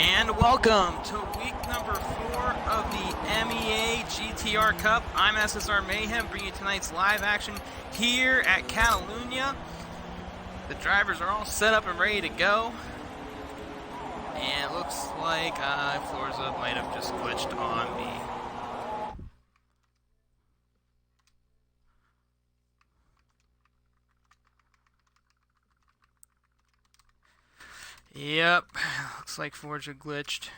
And welcome to week number 4 of the MEA GTR Cup. I'm SSR Mayhem, bringing you tonight's live action here at Catalunya. The drivers are all set up and ready to go. And it looks like Forza might have just glitched on me. Yep, looks like Forza glitched.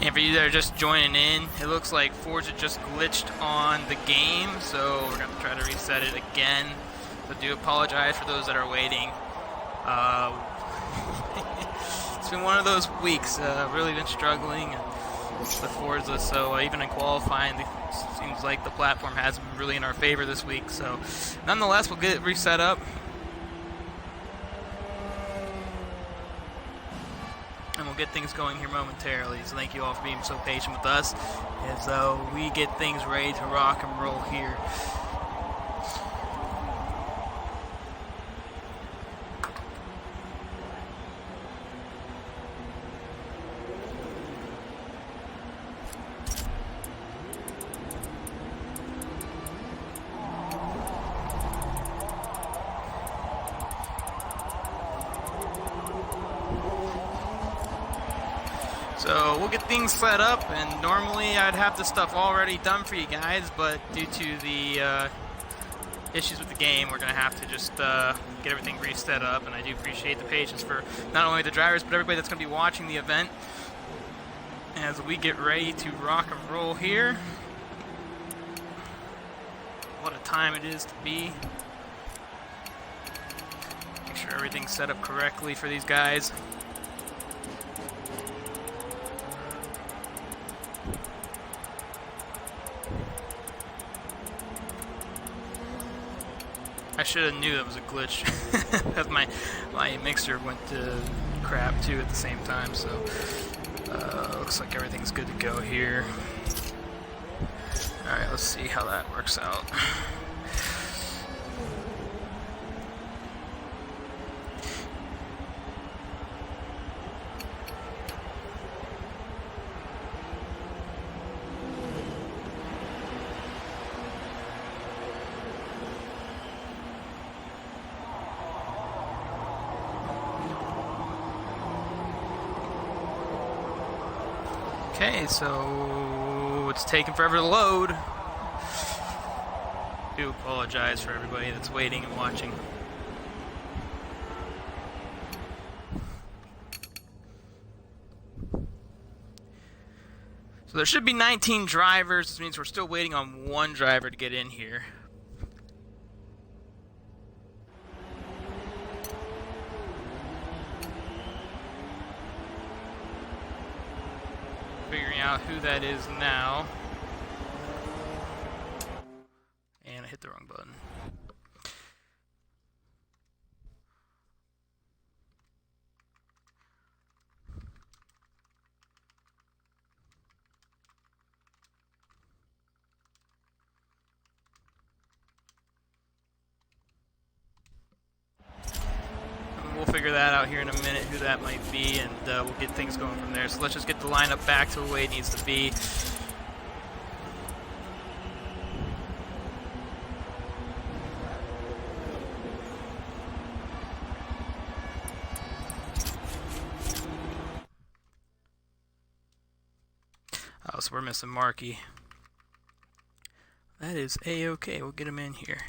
And for you that are just joining in, it looks like Forza just glitched on the game, so we're going to try to reset it again. So do apologize for those that are waiting. It's been one of those weeks. Really been struggling with Forza, so even in qualifying, it seems like the platform hasn't been really in our favor this week. So nonetheless, we'll get it reset up. And we'll get things going here momentarily. So thank you all for being so patient with us as we get things ready to rock and roll here. So we'll get things set up, and normally I'd have this stuff already done for you guys, but due to the issues with the game, we're going to have to just get everything reset up, and I do appreciate the patience for not only the drivers, but everybody that's going to be watching the event as we get ready to rock and roll here. What a time it is to be. Make sure everything's set up correctly for these guys. I should have knew that was a glitch because my mixer went to crap too at the same time, so looks like everything's good to go here. Alright, let's see how that works out. Okay, so it's taking forever to load. I do apologize for everybody that's waiting and watching. So there should be 19 drivers. This means we're still waiting on one driver to get in here. Figuring out who that is now. And I hit the wrong button. We'll figure that out here in a minute, who that might be, and we'll get things going from there. So let's just get the lineup back to the way it needs to be. Oh, so we're missing Marky. That is A-okay. We'll get him in here.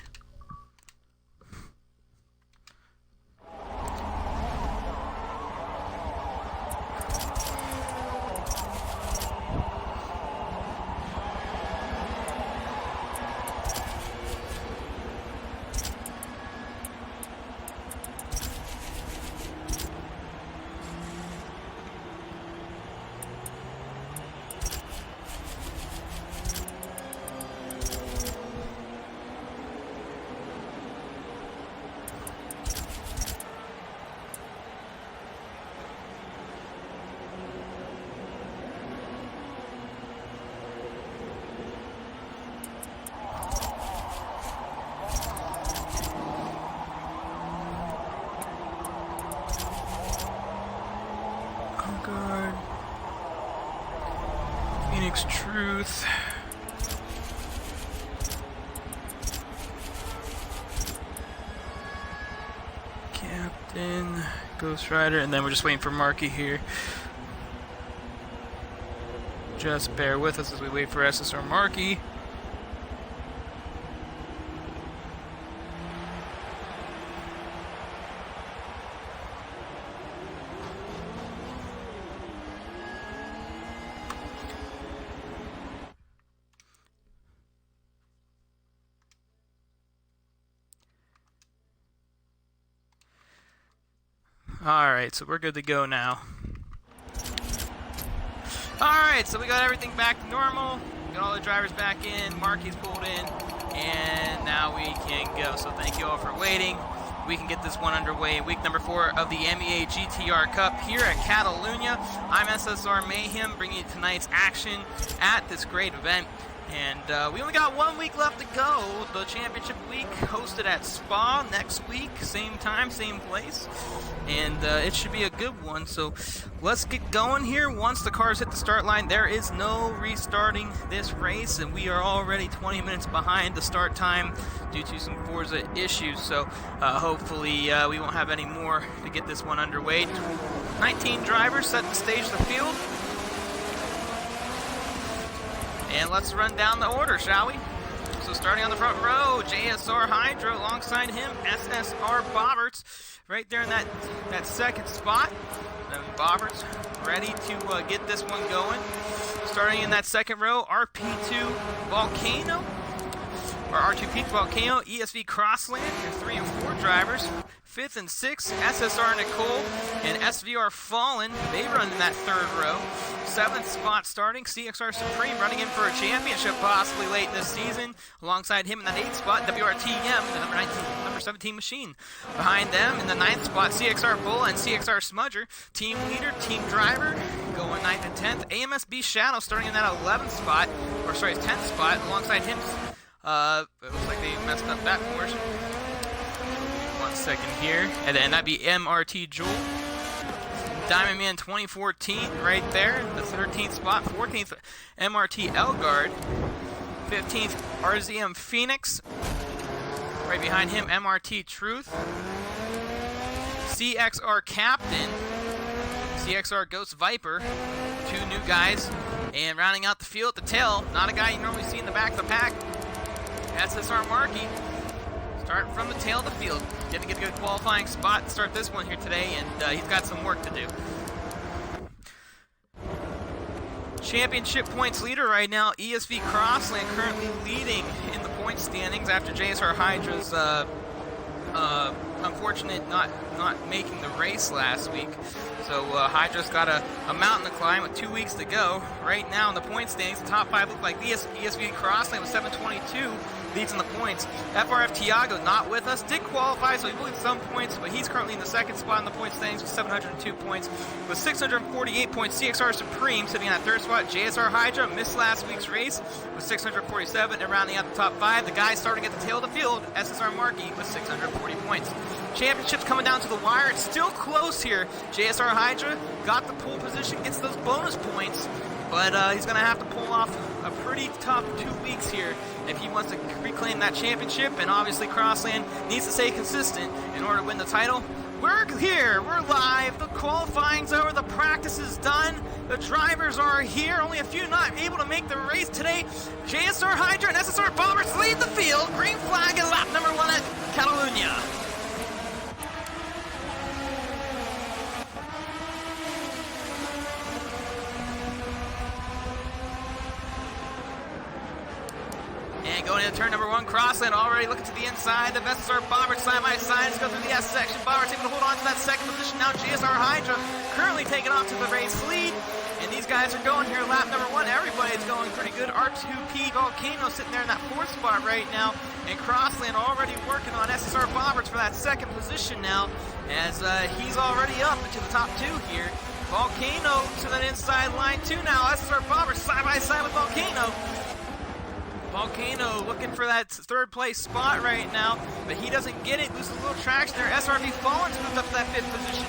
Elgard. Phoenix Truth. Captain. Ghost Rider. And then we're just waiting for Marky here. Just bear with us as we wait for SSR Marky. Alright, so we're good to go now. Alright, so we got everything back to normal. We got all the drivers back in. Marky's pulled in. And now we can go. So thank you all for waiting. We can get this one underway. Week number 4 of the MEA GTR Cup here at Catalunya. I'm SSR Mayhem, bringing you tonight's action at this great event. And we only got 1 week left to go. The championship week hosted at Spa next week. Same time, same place. And it should be a good one. So let's get going here. Once the cars hit the start line, there is no restarting this race. And we are already 20 minutes behind the start time due to some Forza issues. So hopefully we won't have any more to get this one underway. 19 drivers set to stage the field. And let's run down the order, shall we? So starting on the front row, JSR Hydra, alongside him, SSR Bobberts, right there in that second spot. And Bobberts ready to get this one going. Starting in that second row, RP2 Volcano, or R2P Volcano, ESV Crossland, your 3 and 4 drivers. 5th and 6th, SSR Nicole and SVR Fallen. They run in that third row. 7th spot starting, CXR Supreme running in for a championship possibly late this season. Alongside him in that 8th spot, WRTM, the number 17 machine. Behind them in the 9th spot, CXR Bull and CXR Smudger. Team leader, team driver, going 9th and 10th. AMSB Shadow starting in that 11th spot, or sorry, 10th spot. Alongside him, it looks like they messed up that portion. 1 second here, and then that'd be MRT Jewel. Diamond Man 2014 right there, the 13th spot. 14th MRT Elgard. 15th RZM Phoenix. Right behind him MRT Truth. CXR Captain. CXR Ghost Viper. 2 new guys. And rounding out the field at the tail, not a guy you normally see in the back of the pack, SSR Marky. Starting from the tail of the field. Didn't get a good qualifying spot to start this one here today, and he's got some work to do. Championship points leader right now, ESV Crossland, currently leading in the point standings after JSR Hydra's unfortunate not making the race last week. So Hydra's got a mountain to climb with 2 weeks to go. Right now in the point standings, the top 5 look like ESV Crossland with 722. Leads in the points. FRF Tiago not with us. Did qualify, so he will get some points, but he's currently in the second spot in the point standings with 702 points. With 648 points, CXR Supreme sitting in that third spot. JSR Hydra missed last week's race with 647, and rounding out the top 5, the guy starting at the tail of the field, SSR Marky with 640 points. Championship's coming down to the wire. It's still close here. JSR Hydra got the pole position, gets those bonus points, but he's going to have to pull off a pretty tough 2 weeks here if he wants to reclaim that championship, and obviously Crossland needs to stay consistent in order to win the title. We're here, we're live, the qualifying's over, the practice is done, the drivers are here, only a few not able to make the race today. JSR Hydra and SSR Bombers lead the field, green flag in lap number 1 at Catalunya. And going into turn number 1, Crossland already looking to the inside. The SSR Bomber side by side. Let's go through the S section. Bomber's able to hold on to that second position. Now JSR Hydra currently taking off to the race lead. And these guys are going here lap number 1. Everybody's going pretty good. R2P Volcano sitting there in that 4th spot right now. And Crossland already working on SSR Bombers for that second position now, as he's already up into the top 2 here. Volcano to that inside line 2 now. SSR Bombers side by side with Volcano. Volcano looking for that 3rd place spot right now, but he doesn't get it. Loses a little traction there. SRV Fallen's moved up to that 5th position.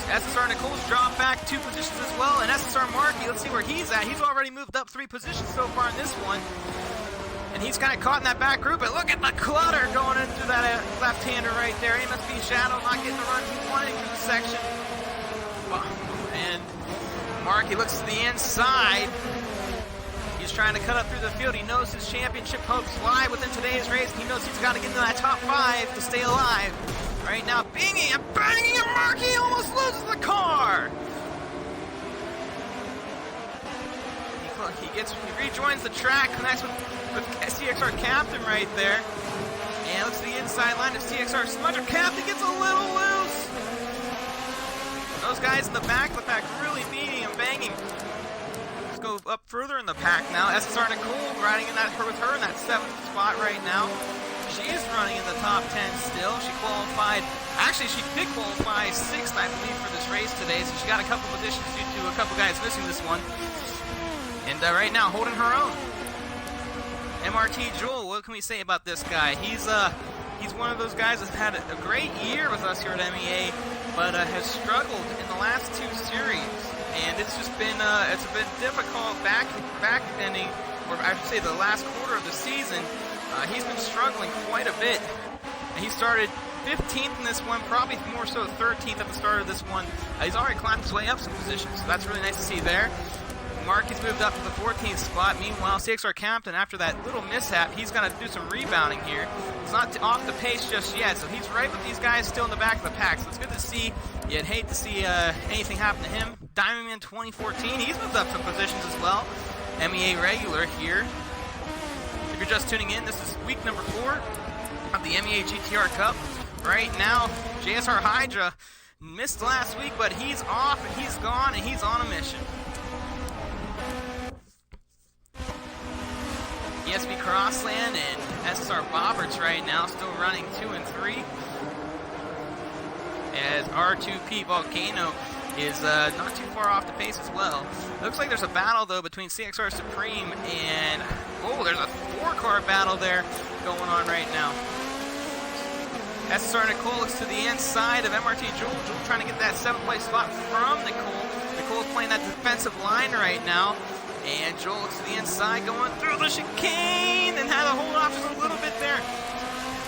SSR Nicole's dropped back 2 positions as well, and SSR Marky, let's see where he's at. He's already moved up 3 positions so far in this one. And he's kind of caught in that back group, but look at the clutter going into that left-hander right there. MSB Shadow not getting the run he wanted through the section. And Marky looks to the inside. He's trying to cut up through the field. He knows his championship hopes lie within today's race. He knows he's got to get into that top 5 to stay alive. Right now, banging and Marky almost loses the car. He rejoins the track, connects with CXR Captain right there. And looks to the inside line of CXR Smudger. Captain gets a little loose. Those guys in the back of the pack really beating and banging. Let's go up further in the pack now. SSR Nicole riding with her in that 7th spot right now. She's running in the top 10 still. She qualified, actually she did qualify 6th, I believe, for this race today. So she got a couple of additions due to a couple guys missing this one. And right now, holding her own. MRT Joel, what can we say about this guy? He's one of those guys that's had a great year with us here at MEA, but has struggled in the last 2 series. And it's just been it's been difficult back ending, or I should say the last quarter of the season. He's been struggling quite a bit. And he started 15th in this one, probably more so 13th at the start of this one. He's already climbed his way up some positions, so that's really nice to see there. Marky's moved up to the 14th spot. Meanwhile, CXR Captain, after that little mishap, he's going to do some rebounding here. He's not off the pace just yet, so he's right with these guys still in the back of the pack. So it's good to see. You'd hate to see anything happen to him. Diamond Man 2014, he's moved up some positions as well. MEA regular here. If you're just tuning in, this is week number 4 of the MEA GTR Cup. Right now, JSR Hydra missed last week, but he's off and he's gone and he's on a mission. ESB Crossland and SSR Bobberts right now still running 2 and 3. As R2P Volcano is not too far off the pace as well. Looks like there's a battle though between CXR Supreme and there's a 4-car battle there going on right now. SSR Nicole looks to the inside of MRT Jewel. Jewel trying to get that 7th place spot from Nicole. Nicole's playing that defensive line right now. And Joel looks to the inside, going through the chicane, and had to hold off just a little bit there.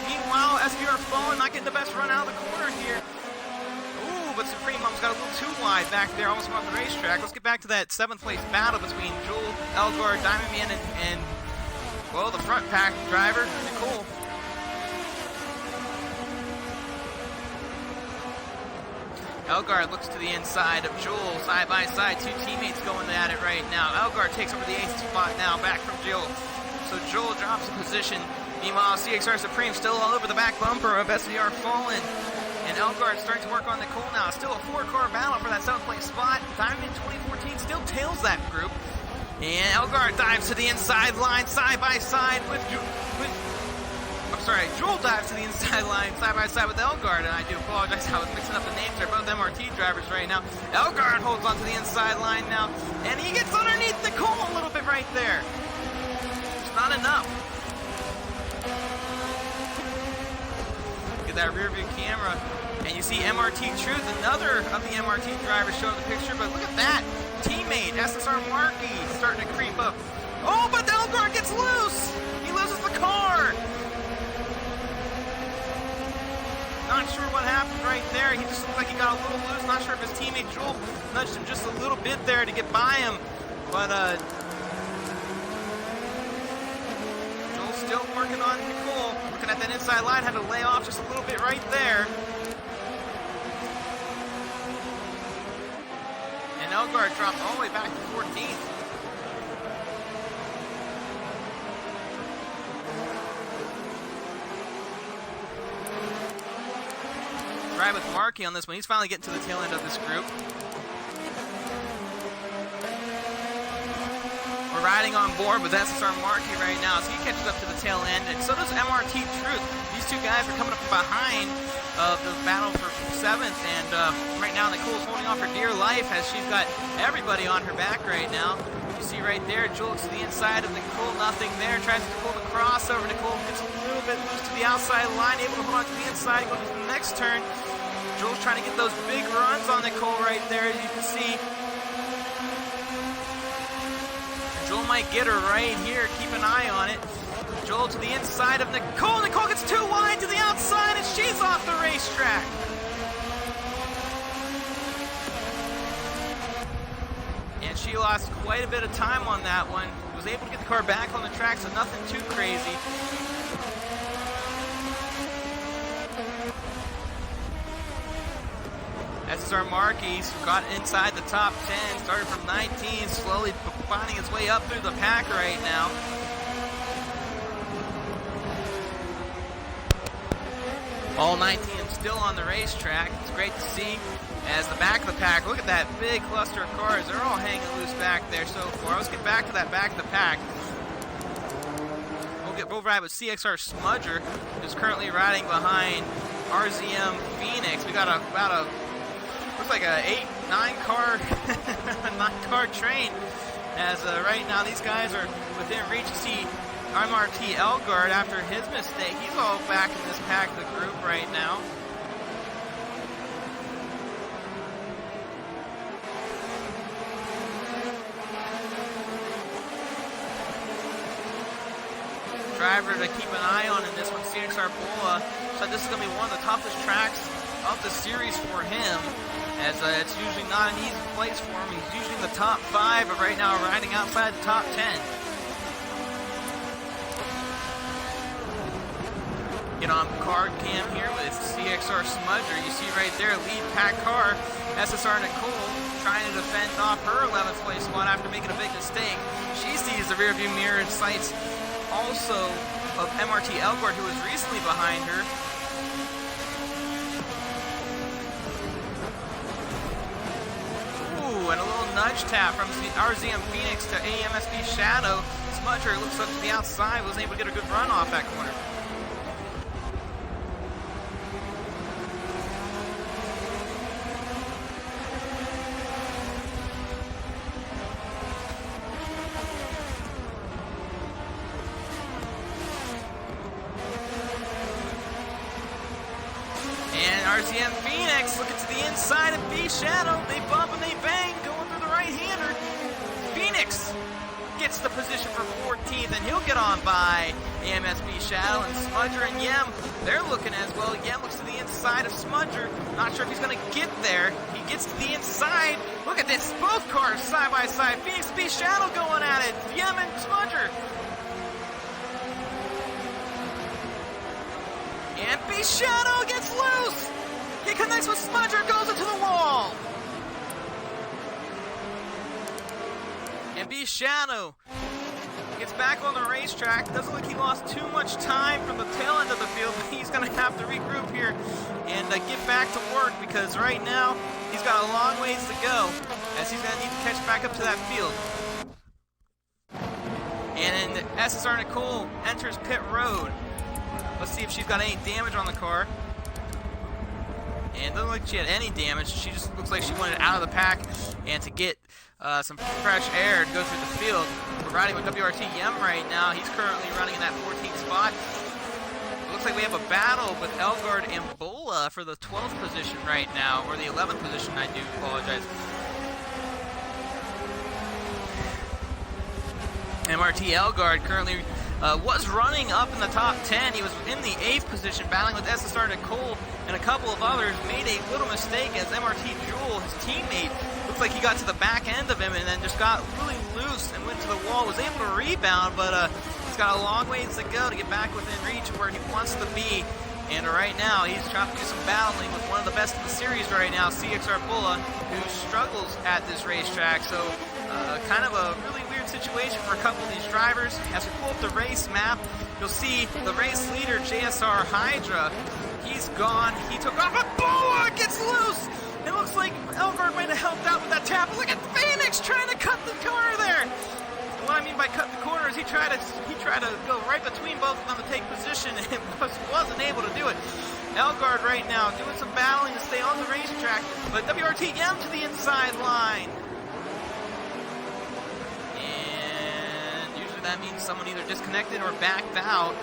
Meanwhile, SBR Fallen not getting the best run out of the corner here. Ooh, but Supreme almost got a little too wide back there, almost off the racetrack. Let's get back to that 7th place battle between Joel, Elgar, Diamond Man, and the front pack driver, Nicole. Elgar looks to the inside of Joel, side by side, 2 teammates going at it right now. Elgar takes over the 8th spot now, back from Joel. So Joel drops a position. Meanwhile, CXR Supreme still all over the back bumper of SVR Fallen. And Elgar starting to work on Nicole now. Still a 4-car battle for that 7th place spot. Diamond 2014 still tails that group. And Elgar dives to the inside line, side by side with Joel dives to the inside line, side by side with Elgard, and I do apologize, I was mixing up the names. They're both MRT drivers right now. Elgard holds onto the inside line now, and he gets underneath Nicole a little bit right there. It's not enough. Get that rear view camera, and you see MRT Truth, another of the MRT drivers showing the picture, but look at that. Teammate, SSR Marky, starting to creep up. Oh, but Elgard gets loose! He loses the car! Not sure what happened right there. He just looked like he got a little loose. Not sure if his teammate Joel nudged him just a little bit there to get by him. But Joel's still working on Nicole. Looking at that inside line, had to lay off just a little bit right there. And Elgard dropped all the way back to 14th. Right with Marky on this one. He's finally getting to the tail end of this group. We're riding on board with SSR Marky right now, so he catches up to the tail end, and so does MRT Truth. These 2 guys are coming up behind the battle for 7th, and right now Nicole's holding on for dear life as she's got everybody on her back right now. You see right there, Joel looks to the inside of Nicole, nothing there, tries to pull the crossover. Nicole gets a little bit loose to the outside line, able to hold on to the inside, go to the next turn. Joel's trying to get those big runs on Nicole. Nicole right there, as you can see. Joel might get her right here. Keep an eye on it. Joel to the inside of Nicole. Nicole gets too wide to the outside, and she's off the racetrack. And she lost quite a bit of time on that one. Was able to get the car back on the track, so nothing too crazy. SSR Marquis got inside the top 10, started from 19, slowly finding its way up through the pack right now. All 19 still on the racetrack. It's great to see. As the back of the pack, look at that big cluster of cars. They're all hanging loose back there so far. Let's get back to that back of the pack. We'll ride with CXR Smudger, who's currently riding behind RZM Phoenix. We got about a looks like a 9-car train. As right now these guys are within reach. You see MRT Elgard after his mistake. He's all back in this pack, the group right now. Driver to keep an eye on in this one, CXR Bola. So this is going to be one of the toughest tracks of the series for him, as it's usually not an easy place for him. He's usually in the top 5, but right now riding outside the top 10. Get on card cam here with CXR Smudger. You see right there, lead pack car, SSR Nicole, trying to defend off her 11th place spot after making a big mistake. She sees the rear view mirror and sights also of MRT Elgard, who was recently behind her. Ooh, and a little nudge tap from RZM Phoenix to AMSB Shadow. Smudger looks up to the outside, was able to get a good run off that corner. RZM Phoenix looking to the inside of B Shadow. They bump and they bang, going through the right-hander. Phoenix gets the position for 14th, and he'll get on by AMSB Shadow and Smudger and Yem. They're looking as well. Yem looks to the inside of Smudger. Not sure if he's going to get there. He gets to the inside. Look at this. Both cars side by side. Phoenix B Shadow going at it. Yem and Smudger. And B Shadow gets loose. He connects with Smudger, goes into the wall. And B Shadow gets back on the racetrack. Doesn't look like he lost too much time from the tail end of the field, but he's going to have to regroup here and get back to work, because right now he's got a long ways to go, as he's going to need to catch back up to that field. And then SSR Nicole enters pit road. Let's see if she's got any damage on the car. And doesn't look like she had any damage. She just looks like she wanted out of the pack and to get some fresh air to go through the field. We're riding with WRT Yem right now. He's currently running in that 14th spot. It looks like we have a battle with Elgard and Bola for the 12th position right now, or the 11th position, I do apologize. MRT Elgard currently was running up in the top 10. He was in the 8th position, battling with SSR Nicole and a couple of others. Made a little mistake as MRT Jewel, his teammate, looks like he got to the back end of him and then just got really loose and went to the wall. Was able to rebound, but he's got a long ways to go to get back within reach where he wants to be. And right now, he's trying to do some battling with one of the best in the series right now, CXR Bola, who struggles at this racetrack. So kind of a really weird situation for a couple of these drivers. As we pull up the race map, you'll see the race leader, JSR Hydra. He's gone. He took off, but Bola gets loose. It looks like Elgard might have helped out with that tap. Look at Phoenix trying to cut the corner there. What I mean by cut the corner is he tried to go right between both of them to take position, and wasn't able to do it. Elgard right now doing some battling to stay on the racetrack, but WRT Yem to the inside line. And usually that means someone either disconnected or backed out.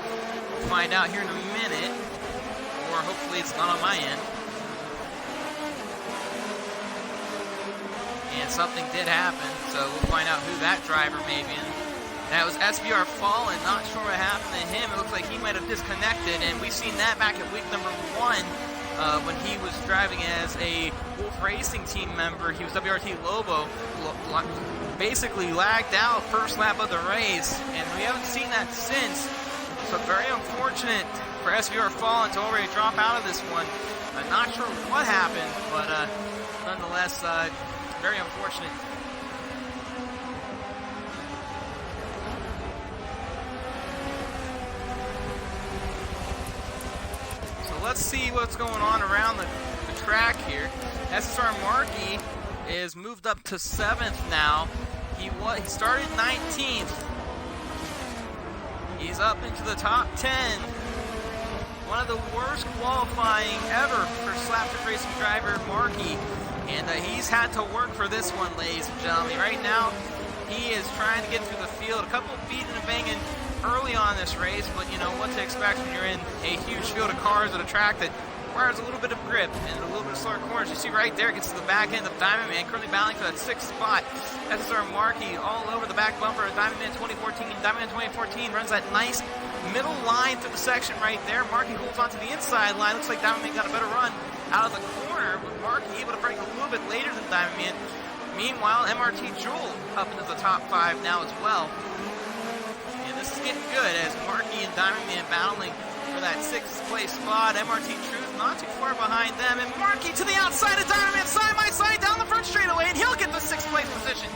We'll find out here in a minute, or hopefully it's not on my end. and something did happen, so we'll find out who that driver may be. That was SVR Fallen. Not sure what happened to him. It looks like he might have disconnected, and we've seen that back at week number 1 when he was driving as a Wolf Racing team member. He was WRT Lobo, basically lagged out first lap of the race, and we haven't seen that since. So very unfortunate for SVR Fallen to already drop out of this one. I'm not sure what happened, but nonetheless, very unfortunate. Let's see what's going on around the track here. SSR Markey is moved up to 7th now. He started 19th. He's up into the top 10. One of the worst qualifying ever for Slapshot Racing driver Markey, and he's had to work for this one, ladies and gentlemen. Right now, he is trying to get through the field. A couple of beating and banging early on this race, but you know what to expect when you're in a huge field of cars at a track that requires a little bit of grip and a little bit of slower corners. You see right there, gets to the back end of Diamond Man, currently battling for that 6th spot. SSR Markey all over the back bumper of Diamond Man 2014. Diamond Man 2014 runs that nice middle line through the section right there. Markey holds onto the inside line. Looks like Diamond Man got a better run out of the corner, with Markey able to break a little bit later than Diamond Man. Meanwhile, MRT Jewel up into the top 5 now as well. This is getting good as Markey and Diamond Man battling for that 6th place spot. MRT Truth not too far behind them, and Markey to the outside of Diamond Man, side by side down the front straightaway, and he'll get the 6th place position.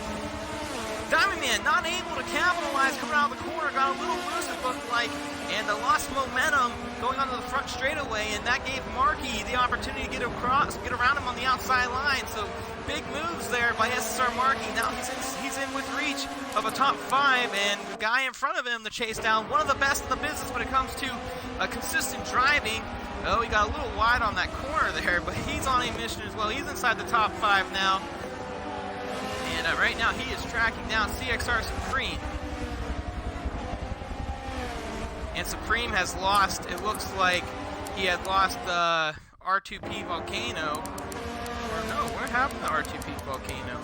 Diamond Man not able to capitalize coming out of the corner, got a little loose it looked like, and lost momentum going onto the front straightaway, and that gave Markey the opportunity to get around him on the outside line. So big moves there by SSR Markey. Now he's in with reach of a top 5, and the guy in front of him to chase down, one of the best in the business when it comes to consistent driving. Oh, he got a little wide on that corner there, but he's on a mission as well. He's inside the top 5 now. And right now he is tracking down CXR Supreme. And Supreme has lost, it looks like he had lost R2P Volcano. Or no, what happened to R2P Volcano?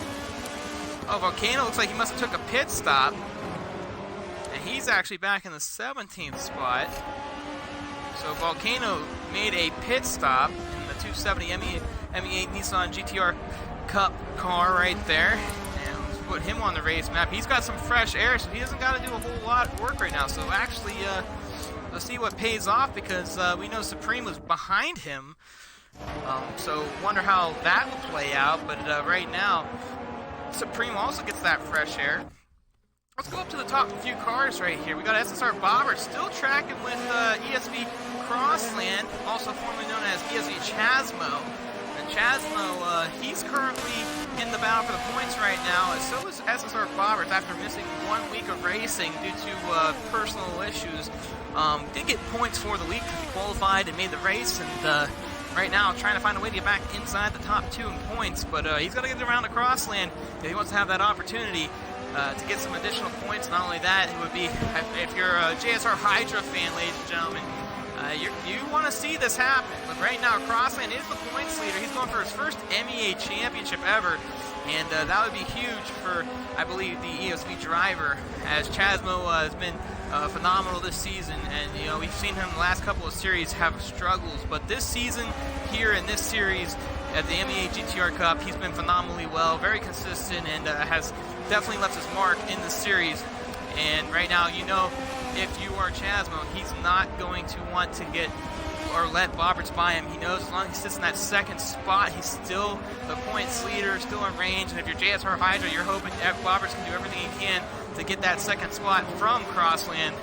Oh, Volcano looks like he must have took a pit stop. And he's actually back in the 17th spot. So Volcano made a pit stop in the 270 MEA Nissan GTR Cup car right there. And let's put him on the race map. He's got some fresh air, so he doesn't got to do a whole lot of work right now. So actually, let's see what pays off, because we know Supreme was behind him. So wonder how that will play out. But right now, Supreme also gets that fresh air. Let's go up to the top few cars right here. We got SSR Bobber still tracking with ESV Crossland, also formerly known as ESV Chasmo. And Chasmo, he's currently in the battle for the points right now, and so is SSR Bobbers after missing 1 week of racing due to personal issues. Did get points for the week because he qualified and made the race, and right now trying to find a way to get back inside the top 2 in points, but he's got to get around to Crossland if he wants to have that opportunity to get some additional points. Not only that, it would be, if you're a JSR Hydra fan, ladies and gentlemen, you want to see this happen. But right now, Crossland is the points leader. He's going for his first MEA championship ever, and that would be huge for, I believe, the ESV driver, as Chasmo has been phenomenal this season, and you know, we've seen him the last couple of series have struggles, but this season here in this series at the MEA GTR Cup, he's been phenomenally well, very consistent, and has definitely left his mark in the series. And right now, you know, if you are Chasmo, he's not going to want to get or let Bobberts by him. He knows as long as he sits in that 2nd spot, he's still the points leader, still in range. And if you're JSR Hydra, you're hoping that Bobberts can do everything he can to get that 2nd spot from Crossland.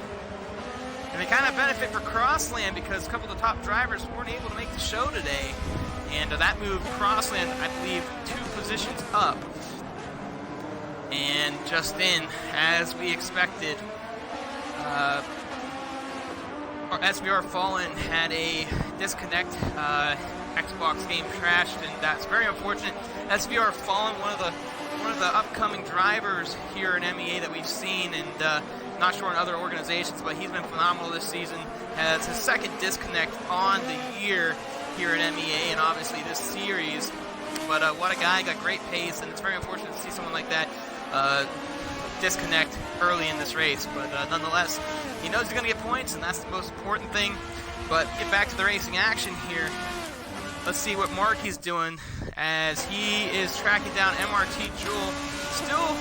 And they kind of benefit for Crossland because a couple of the top drivers weren't able to make the show today. And that moved Crossland, I believe, 2 positions up. And just in, as we expected, SVR Fallen had a disconnect. Xbox game crashed, and that's very unfortunate. SVR Fallen, one of the upcoming drivers here in MEA that we've seen, and not sure in other organizations, but he's been phenomenal this season. Has his 2nd disconnect on the year here in MEA, and obviously this series. But what a guy, got great pace, and it's very unfortunate to see someone like that disconnect early in this race. But nonetheless, he knows he's going to get points, and that's the most important thing. But get back to the racing action here. Let's see what Marky's doing as he is tracking down MRT Jewel. Still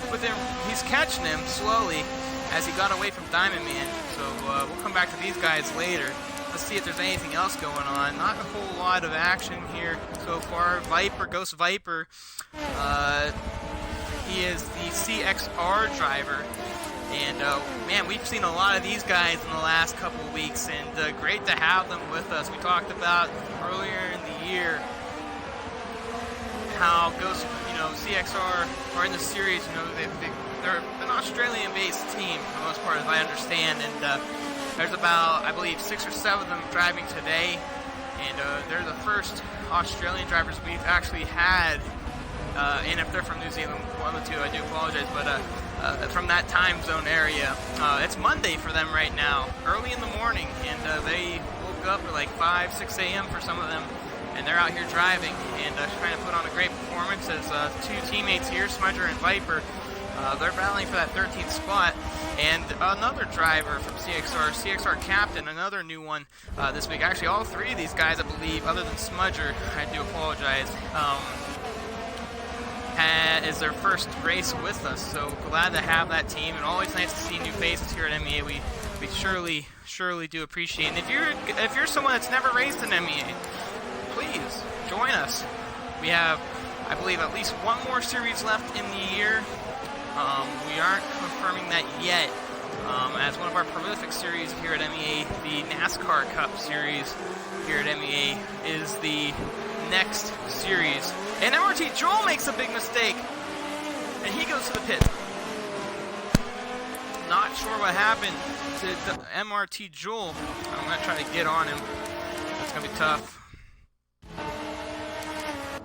with him, he's catching him slowly as he got away from Diamond Man. So we'll come back to these guys later. Let's see if there's anything else going on. Not a whole lot of action here so far. Viper, Ghost Viper, he is the CXR driver. And man, we've seen a lot of these guys in the last couple of weeks, and great to have them with us. We talked about earlier in the year how Ghost, CXR are in the series. They're an Australian-based team for the most part, as I understand, and there's about, I believe, 6 or 7 of them driving today, and they're the first Australian drivers we've actually had. And if they're from New Zealand, one or two, I do apologize, but from that time zone area. It's Monday for them right now, early in the morning, and they woke up at like 5, 6 a.m. for some of them, and they're out here driving and trying to put on a great performance as 2 teammates here, Smudger and Viper. They're battling for that 13th spot, and another driver from CXR Captain, another new one this week. Actually, all 3 of these guys, I believe, other than Smudger, I do apologize, is their first race with us, so glad to have that team, and always nice to see new faces here at MEA. We surely do appreciate it. And if you're someone that's never raced in MEA, please join us. We have, I believe, at least one more series left in the year. We aren't confirming that yet, as one of our prolific series here at MEA, the NASCAR Cup series here at MEA, is the next series. And MRT Joel makes a big mistake, and he goes to the pit. Not sure what happened to MRT Joel. I'm going to try to get on him. That's going to be tough.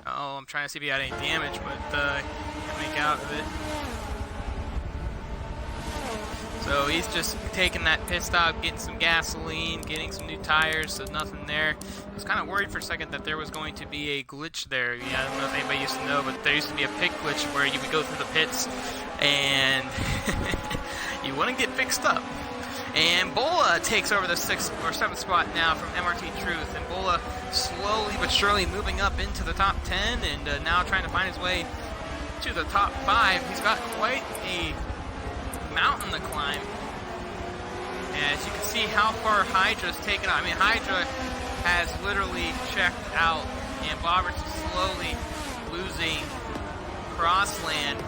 Oh, I'm trying to see if he had any damage, but can't make out of it. So he's just taking that pit stop, getting some gasoline, getting some new tires, so nothing there. I was kind of worried for a second that there was going to be a glitch there. Yeah, I don't know if anybody used to know, but there used to be a pit glitch where you would go through the pits and you wouldn't get fixed up. And Bola takes over the 6th or 7th spot now from MRT Truth, and Bola slowly but surely moving up into the top 10, and now trying to find his way to the top 5. He's got quite a mountain to climb. And as you can see how far Hydra's taken out. I mean, Hydra has literally checked out, and Bobberts is slowly losing Crossland.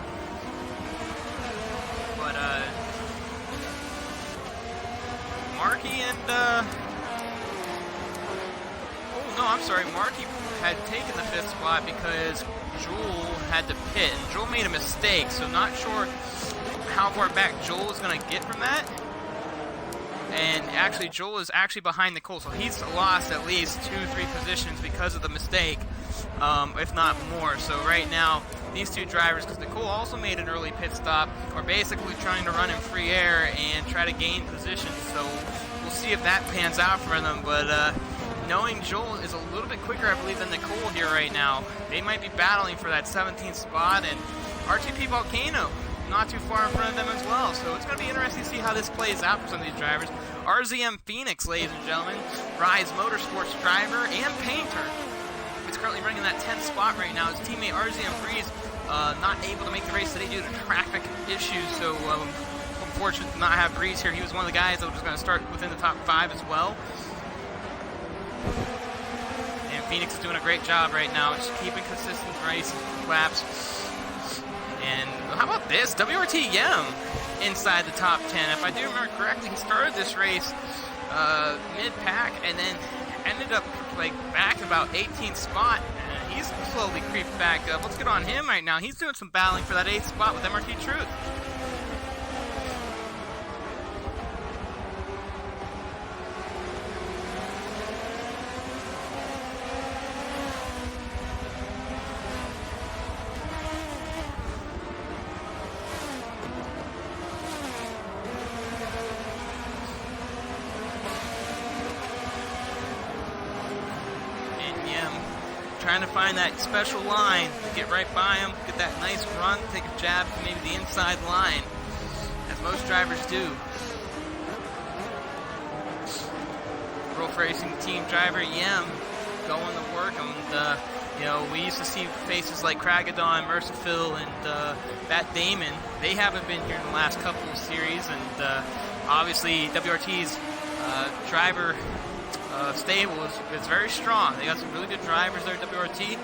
But Marky and oh no, I'm sorry, Marky had taken the 5th spot because Jewel had to pit, and Jewel made a mistake, so not sure how far back Joel is going to get from that. And actually, Joel is actually behind Nicole, so he's lost at least 2-3 positions because of the mistake, if not more. So right now, these 2 drivers, because Nicole also made an early pit stop, are basically trying to run in free air and try to gain position. So we'll see if that pans out for them. But knowing Joel is a little bit quicker, I believe, than Nicole here right now, they might be battling for that 17th spot. And RTP Volcano not too far in front of them as well. So it's going to be interesting to see how this plays out for some of these drivers. RZM Phoenix, ladies and gentlemen, Rise Motorsports driver and painter. He's currently running that 10th spot right now. His teammate RZM Breeze not able to make the race today due to traffic issues. So unfortunate to not have Breeze here. He was one of the guys that was going to start within the top 5 as well. And Phoenix is doing a great job right now, just keeping consistent race laps. And how about this? WRT Yem inside the top 10. If I do remember correctly, he started this race mid-pack and then ended up like back about 18th spot. And he's slowly creeped back up. Let's get on him right now. He's doing some battling for that 8th spot with MRT Truth. trying to find that special line, get right by him, get that nice run, take a jab to maybe the inside line, as most drivers do. Wolf Racing team driver Yem going to work, and you know, we used to see faces like Kragadon, Merciful, and Bat Damon. They haven't been here in the last couple of series, and obviously WRT's driver stable is very strong. They got some really good drivers there at WRT,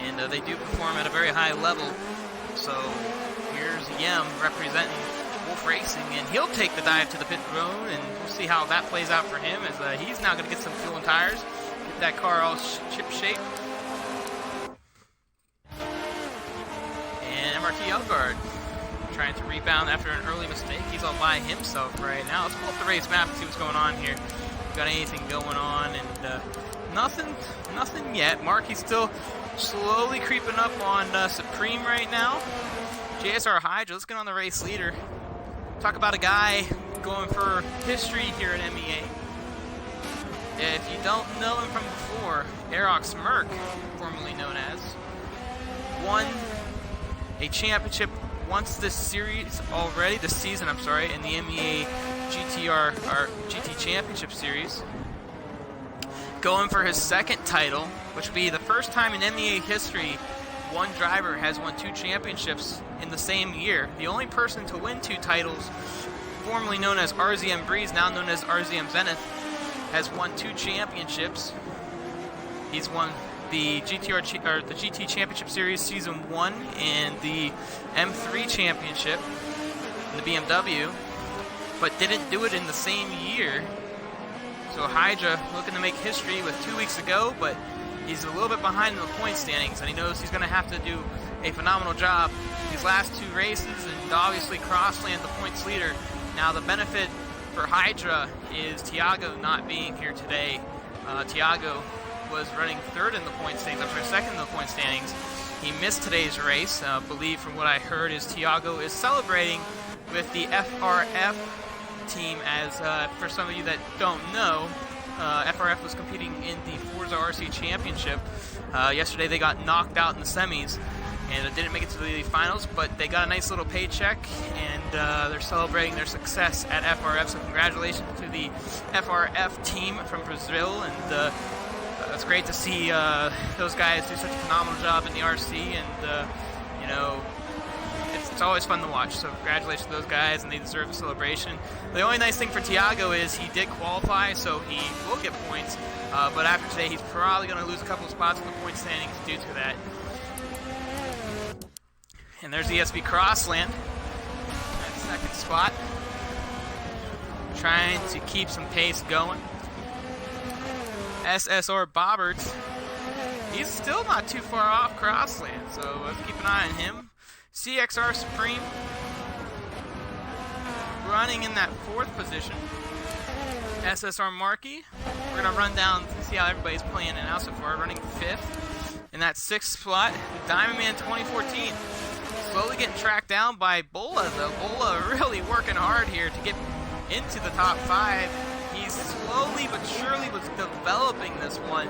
and they do perform at a very high level. So here's Yem representing Wolf Racing, and he'll take the dive to the pit road, and we'll see how that plays out for him, as he's now going to get some fuel and tires, get that car all chip shape. And MRT Elgard trying to rebound after an early mistake. He's all by himself right now. Let's pull up the race map and see what's going on here. Got anything going on? And nothing yet. Marky's still slowly creeping up on Supreme right now. JSR Hydra, let's get on the race leader. Talk about a guy going for history here at MEA. If you don't know him from before, Aerox Merc, formerly known as, won a championship once this season, I'm sorry, in the MEA GT Championship Series. Going for his second title, which would be the first time in MEA history one driver has won 2 championships in the same year. The only person to win 2 titles, formerly known as RZM Breeze, now known as RZM Zenith, has won 2 championships. He's won the GT Championship Series Season 1 and the M3 Championship in the BMW, but didn't do it in the same year. So Hydra looking to make history with 2 weeks ago, but he's a little bit behind in the point standings, and he knows he's going to have to do a phenomenal job these last 2 races, and obviously Crossland, the points leader. Now the benefit for Hydra is Tiago not being here today. Tiago was running 3rd in the point standings, 2nd in the point standings. He missed today's race. I believe from what I heard is Tiago is celebrating with the FRF team, as for some of you that don't know, FRF was competing in the Forza RC Championship. Yesterday they got knocked out in the semis and didn't make it to the finals, but they got a nice little paycheck, and they're celebrating their success at FRF. So congratulations to the FRF team from Brazil, and it's great to see those guys do such a phenomenal job in the RC, and you know, it's always fun to watch. So congratulations to those guys, and they deserve the celebration. The only nice thing for Tiago is he did qualify, so he will get points, but after today he's probably going to lose a couple of spots in the point standings due to that. And there's ESB Crossland, that 2nd spot, trying to keep some pace going. SSR Bobberts, he's still not too far off Crossland, so let's keep an eye on him. CXR Supreme running in that 4th position. SSR Markey, we're going to run down to see how everybody's playing in now so far, running 5th. In that 6th spot, Diamond Man 2014, slowly getting tracked down by Bola, though. Bola really working hard here to get into the top 5. He slowly but surely was developing this one,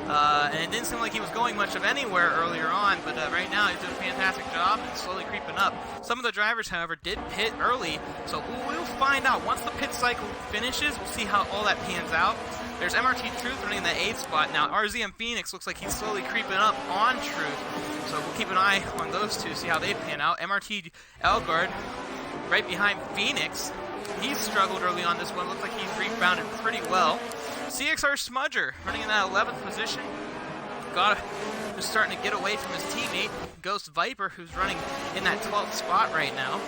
and it didn't seem like he was going much of anywhere earlier on, but right now he's doing a fantastic job and slowly creeping up. Some of the drivers, however, did pit early, so we'll find out. Once the pit cycle finishes, we'll see how all that pans out. There's MRT Truth running in the 8th spot. Now RZM Phoenix looks like he's slowly creeping up on Truth, so we'll keep an eye on those two, see how they pan out. MRT Elgard right behind Phoenix. He's struggled early on this one. Looks like he's rebounded pretty well. CXR Smudger running in that 11th position. Just starting to get away from his teammate, Ghost Viper, who's running in that 12th spot right now.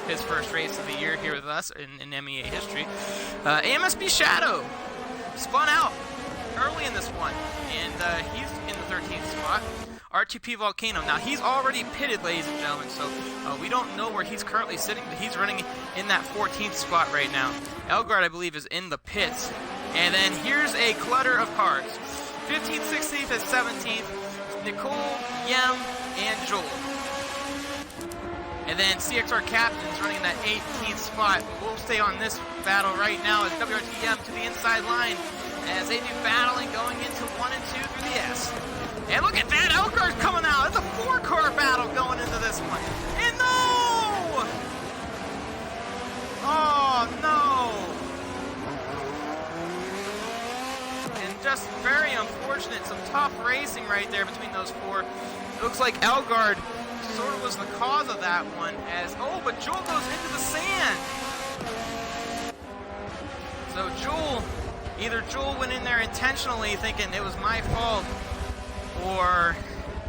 His first race of the year here with us in MEA history. AMSB Shadow spun out early in this one, and he's in the 13th spot. R2P Volcano. Now, he's already pitted, ladies and gentlemen, so we don't know where he's currently sitting, but he's running in that 14th spot right now. Elgard, I believe, is in the pits. And then here's a clutter of cars. 15th, 16th, and 17th, Nicole, Yem, and Joel. And then CXR Captain's running in that 18th spot. We'll stay on this battle right now as WRTM to the inside line as they do battling going into 1 and 2 through the S. And look at that, Elgar's coming out. It's a 4-car battle going into this one. And no! Oh, no! And just very unfortunate. Some tough racing right there between those 4. It looks like Elgard sort of was the cause of that one. But Joel goes into the sand. So either Joel went in there intentionally thinking it was my fault, or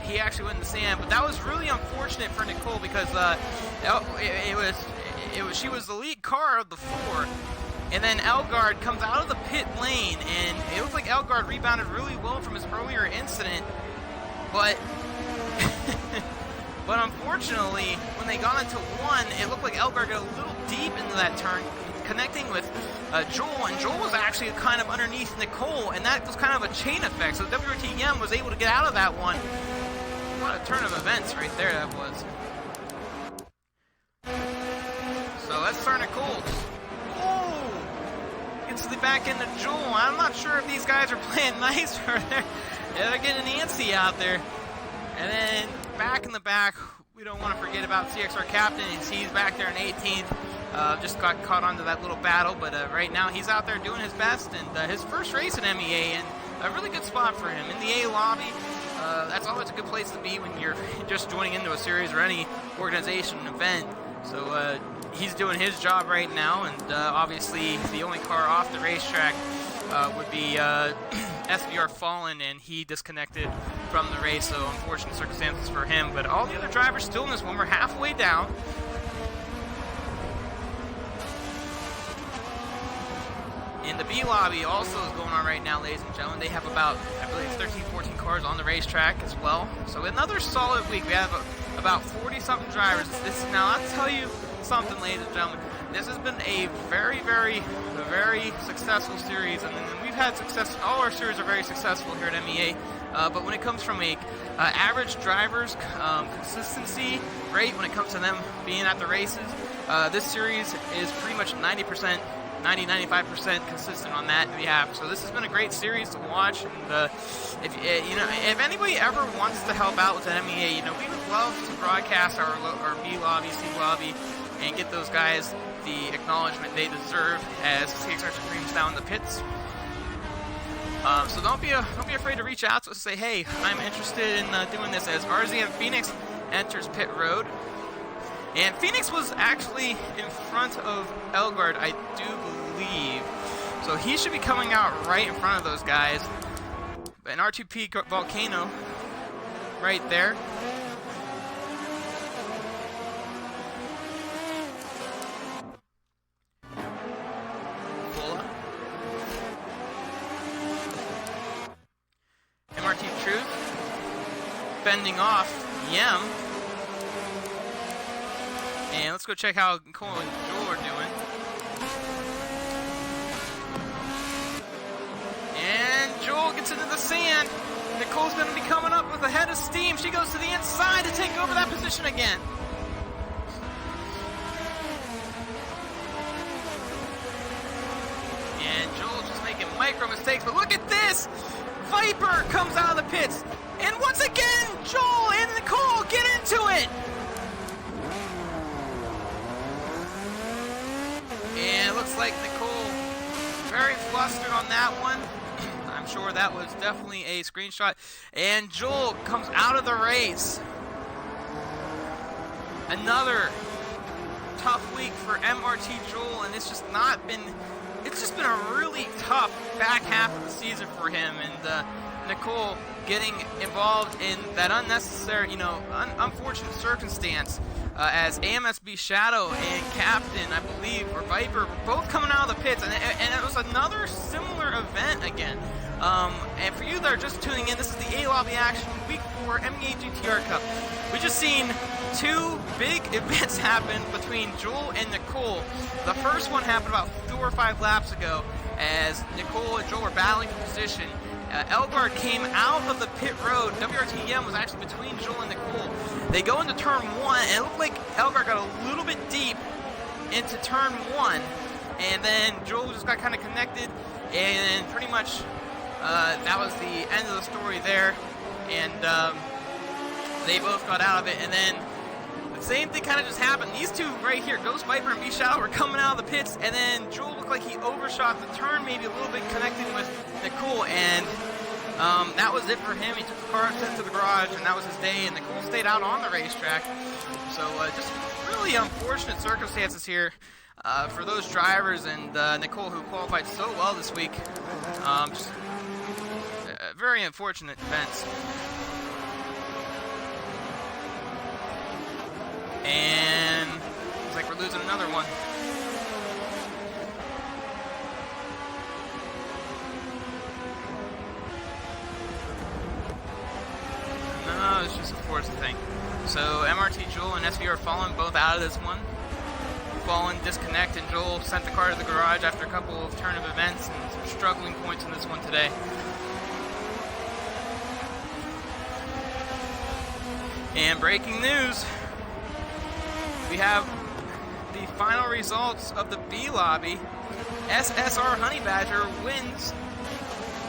he actually went in the sand. But that was really unfortunate for Nicole because she was the lead car of the 4, and then Elgard comes out of the pit lane, and it looked like Elgard rebounded really well from his earlier incident, but but unfortunately when they got into 1, it looked like Elgard got a little deep into that turn, connecting with Joel, and Joel was actually kind of underneath Nicole, and that was kind of a chain effect, so WRTM was able to get out of that one. What a turn of events right there that was. So that's starting Nicole. Oh! Gets back into Joel. I'm not sure if these guys are playing nice or they're getting antsy out there. And then back in the back, we don't want to forget about CXR Captain. He's back there in 18th. Just got caught onto that little battle, but right now he's out there doing his best, and his first race in MEA, and a really good spot for him in the A lobby. That's always a good place to be when you're just joining into a series or any organization event. So he's doing his job right now, and obviously the only car off the racetrack would be SVR Fallen, and he disconnected from the race, so unfortunate circumstances for him. But all the other drivers still in this one. We're halfway down. And the B lobby also is going on right now, ladies and gentlemen. They have about, I believe, 13, 14 cars on the racetrack as well. So another solid week. We have about 40-something drivers. Now, I'll tell you something, ladies and gentlemen. This has been a very, very, very successful series. And we've had success. All our series are very successful here at MEA. But when it comes from a average drivers consistency rate, when it comes to them being at the races, this series is pretty much 90-95% consistent on that behalf. So this has been a great series to watch, and if anybody ever wants to help out with the MEA, we would love to broadcast our B lobby, C lobby, and get those guys the acknowledgement they deserve as CXR Supreme's down in the pits. So don't be afraid to reach out to us and say, hey, I'm interested in doing this, as RZM Phoenix enters pit road. And Phoenix was actually in front of Elgard, I do believe. So he should be coming out right in front of those guys. An R2P Volcano right there. MRT Truth fending off Yem. And let's go check how Nicole and Joel are doing. And Joel gets into the sand. Nicole's going to be coming up with a head of steam. She goes to the inside to take over that position again. And Joel's just making micro mistakes. But look at this! Viper comes out of the pits. And once again, Joel and Nicole get into it. And it looks like Nicole very flustered on that one. I'm sure that was definitely a screenshot. And Joel comes out of the race. Another tough week for MRT Joel, and it's just been a really tough back half of the season for him. And Nicole getting involved in that unnecessary, unfortunate circumstance. As AMSB Shadow and Captain, I believe, or Viper, were both coming out of the pits, and it was another similar event again. And for you that are just tuning in, this is the A Lobby action, week 4 MEA GTR Cup. We just seen 2 big events happen between Joel and Nicole. The first one happened about 4 or 5 laps ago, as Nicole and Joel were battling for position. Elgard came out of the pit road. WRTM was actually between Joel and Nicole. They go into turn 1, and it looked like Elgard got a little bit deep into turn 1, and then Joel just got kind of connected, and pretty much that was the end of the story there. and they both got out of it. And then the same thing kind of just happened. These two right here, Ghost Viper and B-Shadow, were coming out of the pits, and then Jewel looked like he overshot the turn, maybe a little bit connecting with Nicole, and that was it for him. He took the car, sent to the garage, and that was his day, and Nicole stayed out on the racetrack. So just really unfortunate circumstances here for those drivers, and Nicole, who qualified so well this week. Just very unfortunate events. And looks like we're losing another one. No, it's just a forced thing. So MRT, Joel, and SVR Fallen both out of this one. Fallen disconnect, and Joel sent the car to the garage after a couple of turn of events and some struggling points in this one today. And breaking news, we have the final results of the B Lobby. SSR Honey Badger wins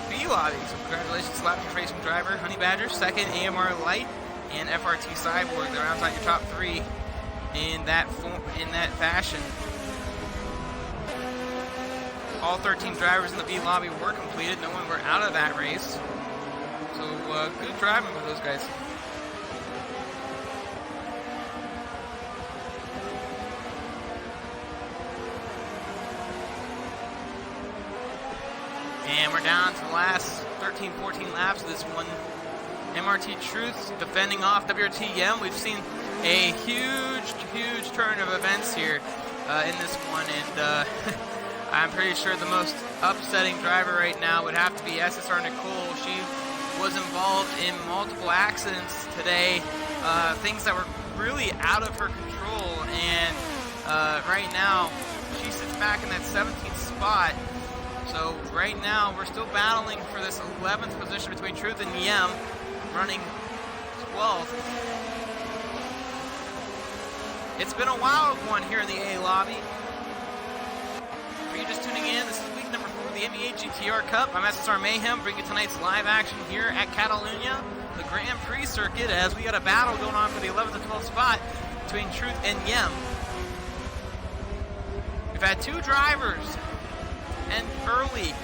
B Lobby. So congratulations, Slapkick Racing driver Honey Badger. Second, AMR Light and FRT Cyborg. They're outside your top three in that fashion. All 13 drivers in the B Lobby were completed. No one were out of that race. So good driving with those guys. And we're down to the last 13, 14 laps of this one. MRT Truth defending off WRTM. We've seen a huge turn of events here in this one, and I'm pretty sure the most upsetting driver right now would have to be SSR Nicole. She was involved in multiple accidents today, things that were really out of her control, and right now she sits back in that 17th spot. So right now we're still battling for this 11th position between Truth and Yem, running 12th. It's been a wild one here in the A Lobby. For you just tuning in, this is week number 4 of the MEA GTR Cup. I'm SSR Mayhem, bringing tonight's live action here at Catalunya, the Grand Prix circuit, as we got a battle going on for the 11th and 12th spot between Truth and Yem. We've had two drivers end early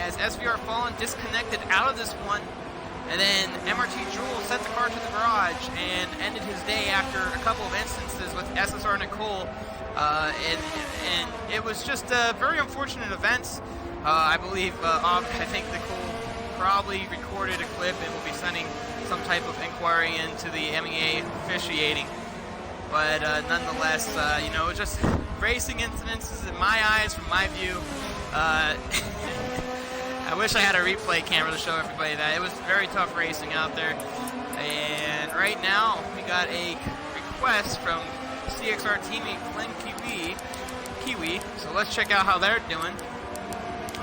as SVR Fallen disconnected out of this one, and then MRT Jewel sent the car to the garage and ended his day after a couple of instances with SSR Nicole, and it was just very unfortunate events. I believe I think Nicole probably recorded a clip and will be sending some type of inquiry into the MEA officiating, but nonetheless, you know, just racing incidents in my eyes, from my view. I wish I had a replay camera to show everybody that. It was very tough racing out there. And right now, we got a request from CXR teammate Glenn Kiwi. So let's check out how they're doing.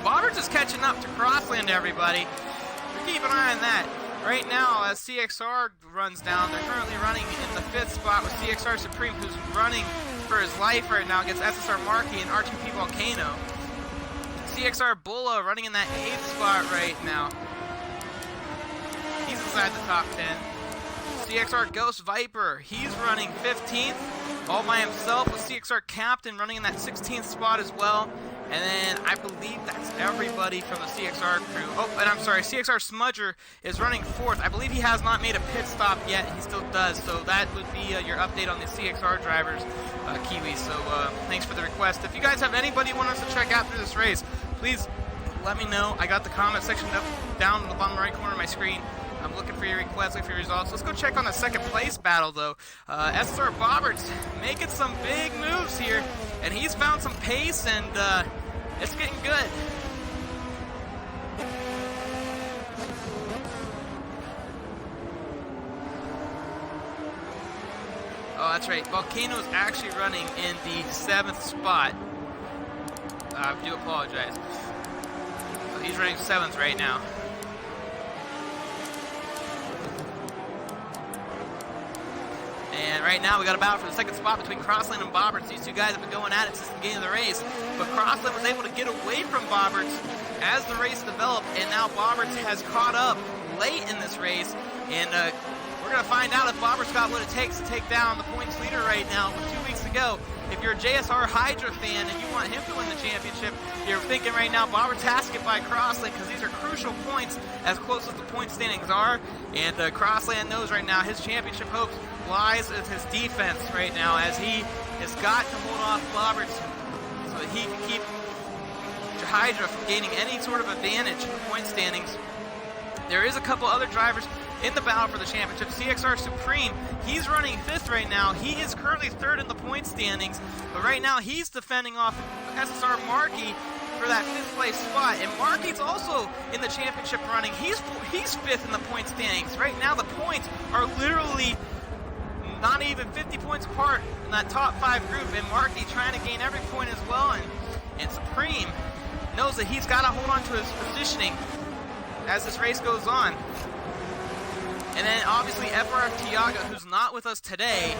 Bobberts is catching up to Crossland, everybody. So keep an eye on that. Right now, as CXR runs down, they're currently running in the 5th spot with CXR Supreme, who's running for his life right now against SSR Markey and R2P Volcano. CXR Bulla running in that 8th spot right now. He's inside the top 10. CXR Ghost Viper, he's running 15th, all by himself, with CXR Captain running in that 16th spot as well. And then I believe that's everybody from the CXR crew. Oh, and I'm sorry, CXR Smudger is running 4th. I believe he has not made a pit stop yet. He still does. So that would be your update on the CXR drivers, Kiwi. So thanks for the request. If you guys have anybody you want us to check out through this race, please let me know. I got the comment section up down in the bottom right corner of my screen. I'm looking for your requests, looking for your results. Let's go check on the second place battle, though. SSR Bobberts making some big moves here, and he's found some pace, and it's getting good. Oh, that's right. Volcano's actually running in the 7th spot. I do apologize. So he's running 7th right now. And right now we got a battle for the 2nd spot between Crossland and Bobberts. These two guys have been going at it since the beginning of the race, but Crossland was able to get away from Bobberts as the race developed, and now Bobberts has caught up late in this race And we're going to find out if Bobber's got what it takes to take down the points leader right now. 2 weeks ago, if you're a JSR Hydra fan and you want him to win the championship, you're thinking right now Bobber's has to get by Crossland because these are crucial points as close as the point standings are. And Crossland knows right now his championship hopes lies with his defense right now, as he has got to hold off Bobber so that he can keep Hydra from gaining any sort of advantage in the point standings. There is a couple other drivers in the battle for the championship. CXR Supreme, he's running 5th right now. He is currently 3rd in the point standings, but right now he's defending off SSR Markey for that 5th place spot. And Markey's also in the championship running. He's 5th in the point standings. Right now the points are literally not even 50 points apart in that top 5 group, and Markey trying to gain every point as well. And Supreme knows that he's got to hold on to his positioning as this race goes on. And then obviously FR Tiago, who's not with us today,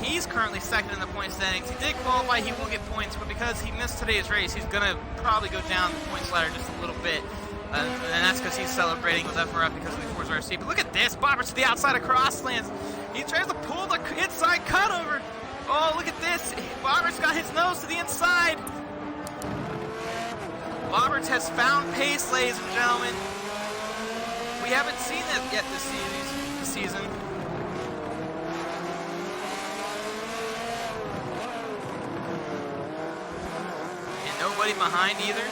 he's currently 2nd in the point standings. He did qualify, he will get points, but because he missed today's race, he's going to probably go down the points ladder just a little bit. And that's because he's celebrating with FRF because of the Forza RC. But look at this, Bobber to the outside of Crosslands. He tries to pull the inside cut over. Oh, look at this. Bobber's got his nose to the inside. Bobberts has found pace, ladies and gentlemen. We haven't seen that yet this season. And nobody behind either.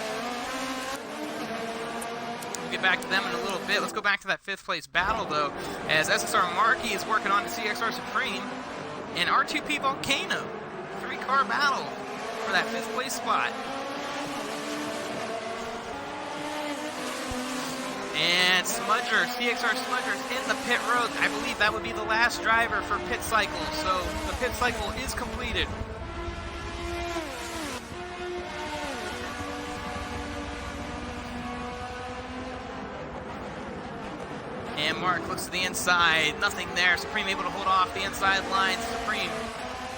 We'll get back to them in a little bit. Let's go back to that 5th place battle, though, as SSR Markey is working on to CXR Supreme and R2P Volcano. 3-car battle for that 5th place spot. And Smudger, CXR Smudger is in the pit road. I believe that would be the last driver for pit cycle. So the pit cycle is completed. And Mark looks to the inside. Nothing there. Supreme able to hold off the inside lines. Supreme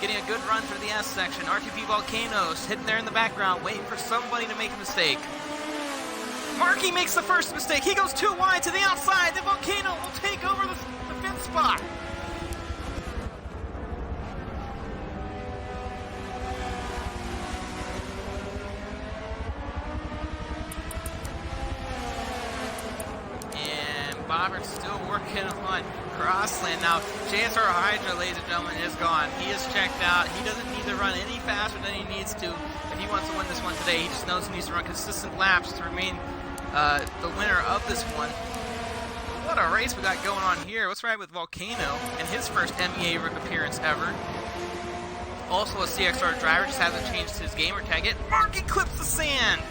getting a good run through the S section. R2P Volcanoes hitting there in the background, waiting for somebody to make a mistake. Markey makes the first mistake. He goes too wide to the outside. The Volcano will take over the 5th spot. And Bobber's still working on Crossland. Now, JSR Hydra, ladies and gentlemen, is gone. He is checked out. He doesn't need to run any faster than he needs to if he wants to win this one today. He just knows he needs to run consistent laps to remain the winner of this one. What a race we got going on here. Let's ride with Volcano in his first MEA appearance ever. Also a CXR driver, just hasn't changed his gamer tag yet. Markey clips the sand.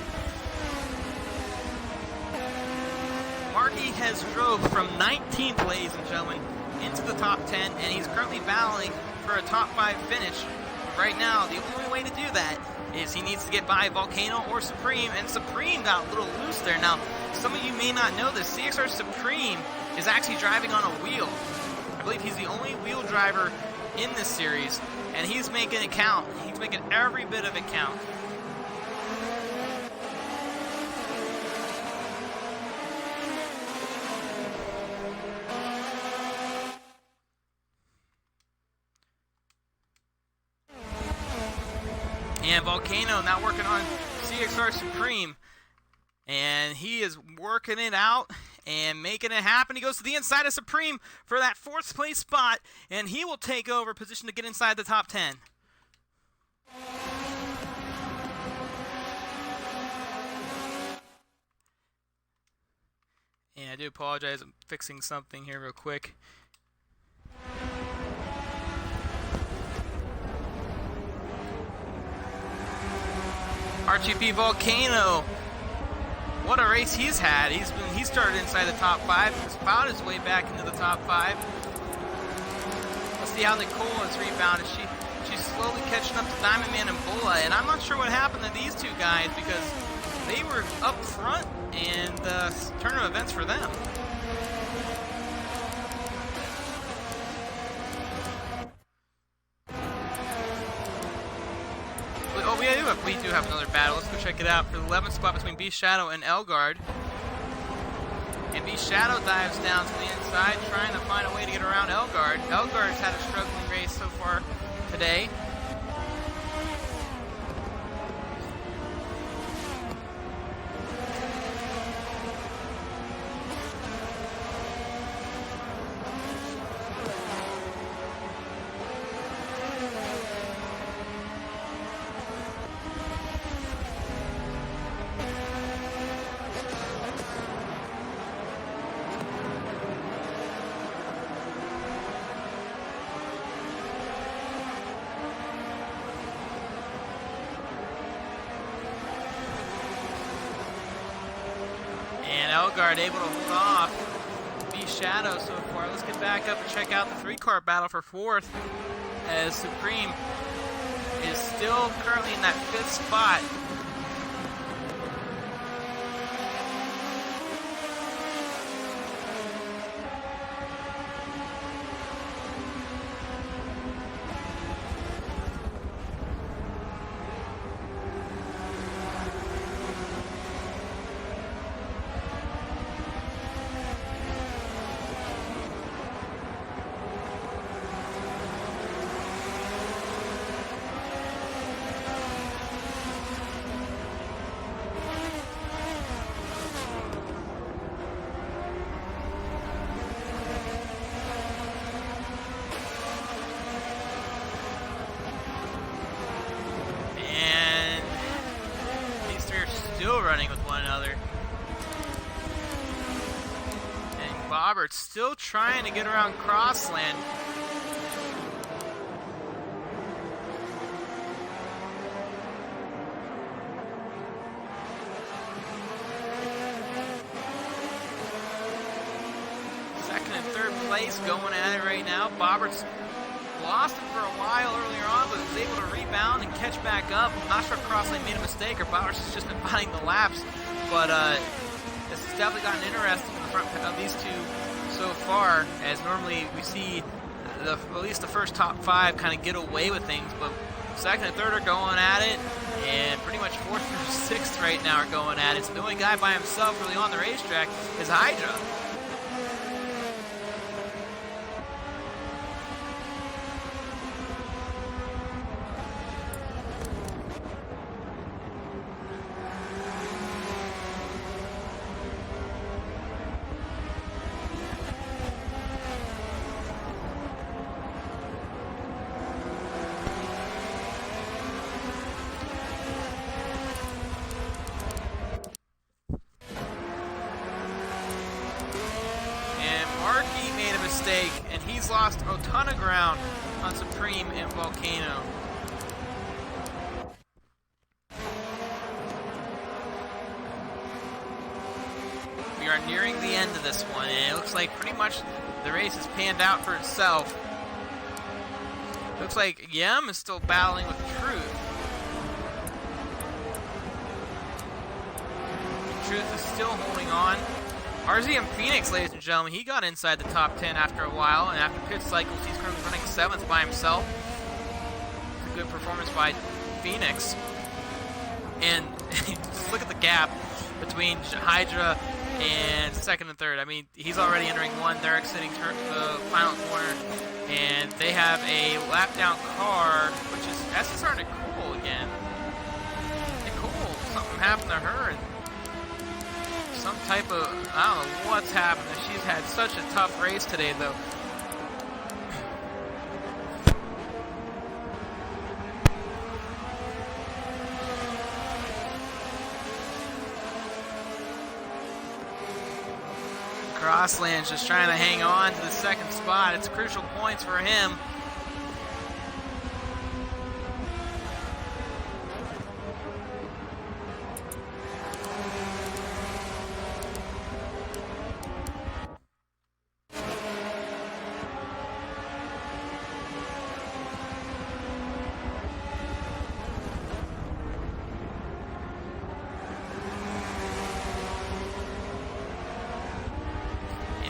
Markey has drove from 19th, ladies and gentlemen, into the top 10, and he's currently battling for a top 5 finish. Right now, the only way to do that is he needs to get by Volcano or Supreme, and Supreme got a little loose there. Now, some of you may not know this, CXR Supreme is actually driving on a wheel. I believe he's the only wheel driver in this series, and he's making it count. He's making every bit of it count. And Volcano now working on CXR Supreme. And he is working it out and making it happen. He goes to the inside of Supreme for that 4th place spot. And he will take over position to get inside the top 10. And I do apologize. I'm fixing something here real quick. R2P Volcano. What a race he's had. He started inside the top 5. He's found his way back into the top 5. Let's see how Nicole has rebounded. She's slowly catching up to Diamond Man and Bulla, and I'm not sure what happened to these two guys because they were up front in the turn of events for them. Oh, we do have another battle. Let's go check it out for the 11th spot between Beast Shadow and Elgard. And B shadow dives down to the inside, trying to find a way to get around Elgard. Elgard's had a struggling race so far today. Elgard able to hold off B Shadow so far. Let's get back up and check out the 3-car battle for 4th, as Supreme is still currently in that 5th spot. Running with one another. And Bobbert's still trying to get around Crossland. Second and third place going at it right now. Bobbert's lost him for a while earlier on, but was able to rebound and catch back up. I'm not sure if Crossley made a mistake or Bowers has just been buying the laps, but this has definitely gotten interesting in the front of these two so far, as normally we see at least the first top 5 kind of get away with things, but second and third are going at it, and pretty much 4th through 6th right now are going at it. So the only guy by himself really on the racetrack is Hydra. And he's lost a ton of ground on Supreme and Volcano. We are nearing the end of this one, and it looks like pretty much the race has panned out for itself. Looks like Yem is still battling with Truth. Truth is still holding on. RZM Phoenix, ladies and gentlemen, he got inside the top 10 after a while, and after pit cycles, he's currently running 7th by himself. It's a good performance by Phoenix. And just look at the gap between Hydra and 2nd and 3rd. I mean, he's already entering 1. They're exiting the final corner, and they have a lap down car, which is that's starting to cool again. Nicole, something happened to her. And some type of, I don't know what's happened. She's had such a tough race today, though. Crossland's just trying to hang on to the 2nd spot. It's crucial points for him.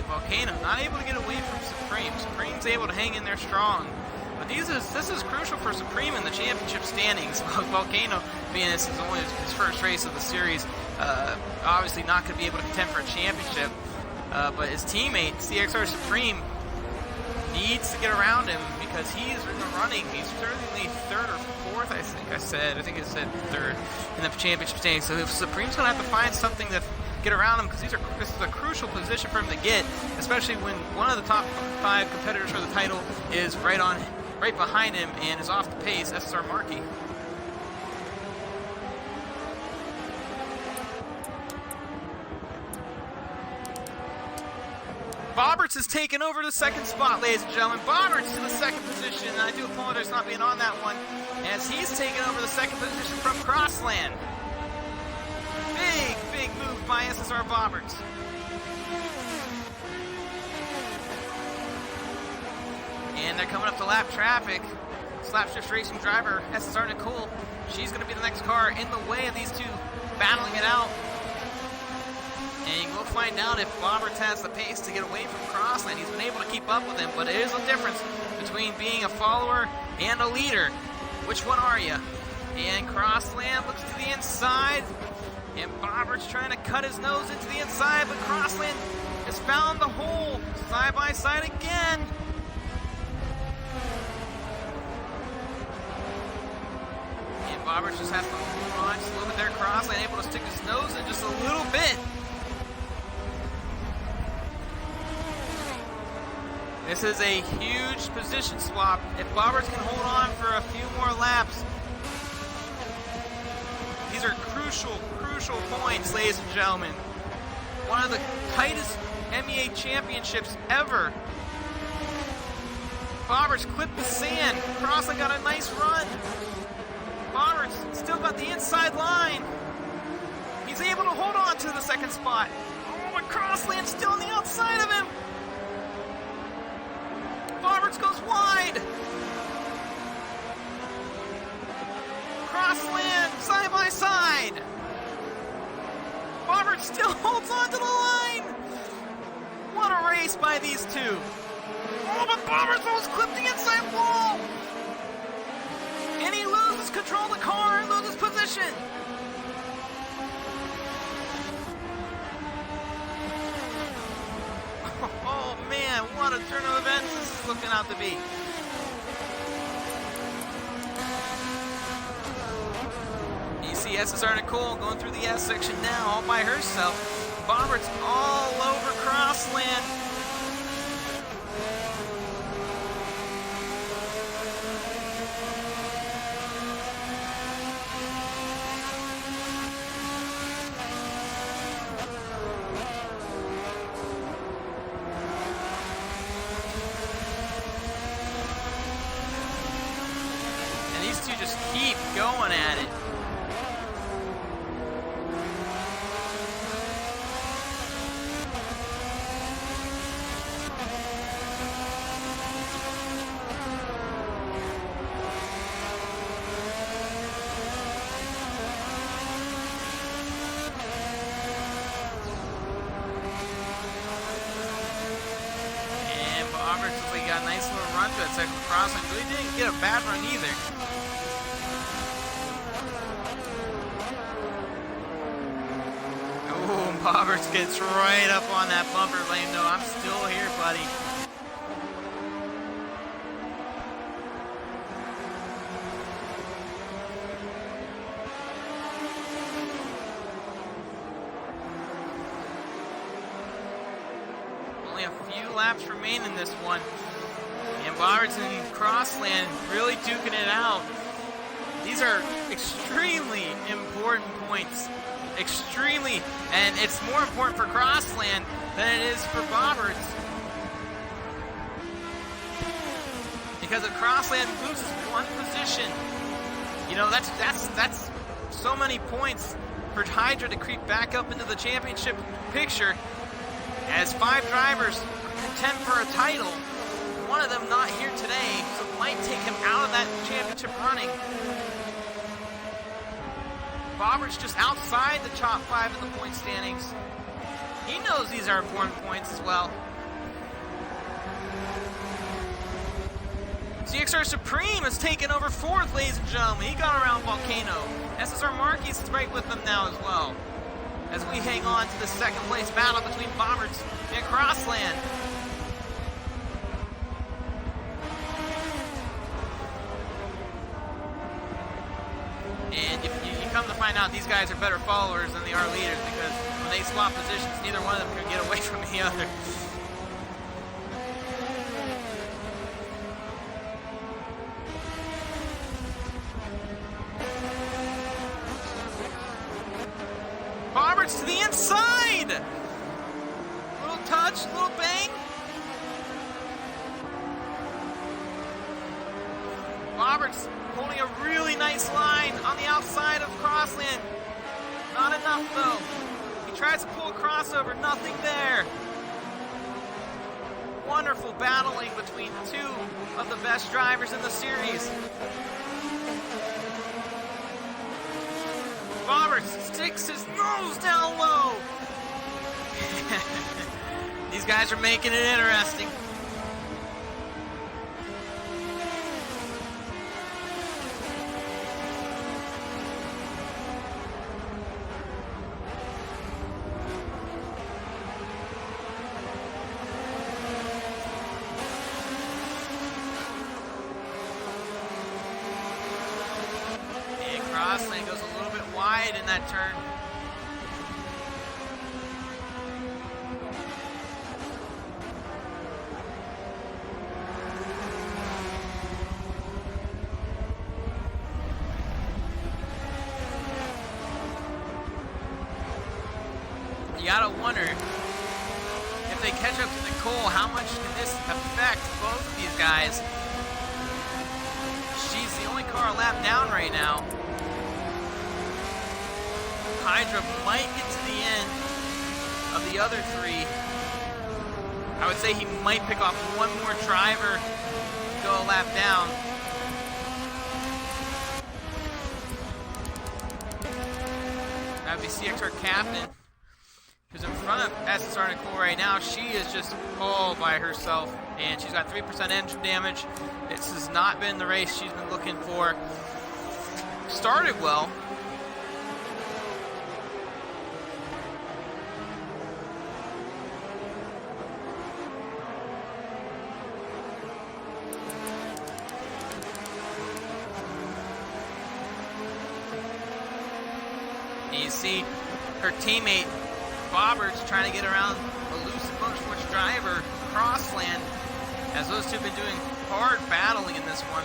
Volcano not able to get away from Supreme. Supreme's able to hang in there strong. But this is crucial for Supreme in the championship standings. Volcano, being this is only his first race of the series, obviously not going to be able to contend for a championship. But his teammate, CXR Supreme, needs to get around him because he's in the running. He's certainly third or fourth, I think I said. I think it said third in the championship standing. So if Supreme's going to have to find something to get around him, because this is a crucial position for him to get, especially when one of the top 5 competitors for the title is right behind him and is off the pace, SSR Markey. Bobberts has taken over the second spot, ladies and gentlemen. Bobberts in the second position, and I do apologize not being on that one, as he's taken over the second position from Crossland. Big move by SSR Bobberts. And they're coming up to lap traffic. Slapshift Racing driver, SSR Nicole, she's going to be the next car in the way of these two battling it out. And we'll find out if Bobberts has the pace to get away from Crossland. He's been able to keep up with him, but it is a difference between being a follower and a leader. Which one are you? And Crossland looks to the inside, and Bobberts trying to cut his nose into the inside, but Crossland has found the hole. Side by side again. And Bobberts just has to move on just a little bit there. Crossland able to stick his nose in just a little bit. This is a huge position swap. If Bobberts can hold on for a few more laps, these are crucial points, ladies and gentlemen. One of the tightest MEA championships ever. Bobberts clipped the sand. Crossland got a nice run. Bobberts still got the inside line. He's able to hold on to the second spot. Oh, but Crossland's still on the outside of him. Bobberts goes wide. Crossland side by side. Bobberts still holds on to the line. What a race by these two. Oh, but Bobberts almost clipped the inside wall. And he loses control of the car and loses position. Oh man, what a turn of events this is looking out to be. You see SSR Nicole going through the S section now all by herself. Bobberts all over Crossland. Just keep going at it. And Bobberts looks like he got a nice little run to that second crossing. Really didn't get a bad run either. Bobberts gets right up on that bumper lane. No, I'm still here, buddy. Only a few laps remain in this one. And Bobberts and Crossland really duking it out. These are extremely important points. Extremely, and it's more important for Crossland than it is for Bobberts. Because if Crossland loses one position, you know, that's so many points for Hydra to creep back up into the championship picture. As 5 drivers contend for a title, one of them not here today, so it might take him out of that championship running. Bobberts just outside the top 5 in the point standings. He knows these are important points as well. CXR Supreme has taken over 4th, ladies and gentlemen. He got around Volcano. SSR Marquis is right with them now as well. as we hang on to the second place battle between Boberts and Crossland. And you come to find out these guys are better followers than they are leaders, because when they swap positions, neither one of them can get away from the other. Boberts to the inside! Little touch, little bang. Boberts holding a really nice line on the outside of Crossland. Not enough though. He tries to pull a crossover, nothing there. Wonderful battling between the two of the best drivers in the series. Boberts sticks his nose down low. These guys are making it interesting. Crossland goes a little bit wide in that turn. You gotta wonder if they catch up to Nicole, how much can this affect both of these guys? She's the only car a lap down right now. Hydra might get to the end of the other three. I would say he might pick off one more driver to go a lap down. That would be CXR Captain, who's in front of SSR Nicole right now. She is just all by herself, and she's got 3% engine damage. This has not been the race she's been looking for. Started well. You see her teammate Boberts trying to get around elusive motorsports driver Crossland, as those two have been doing hard battling in this one.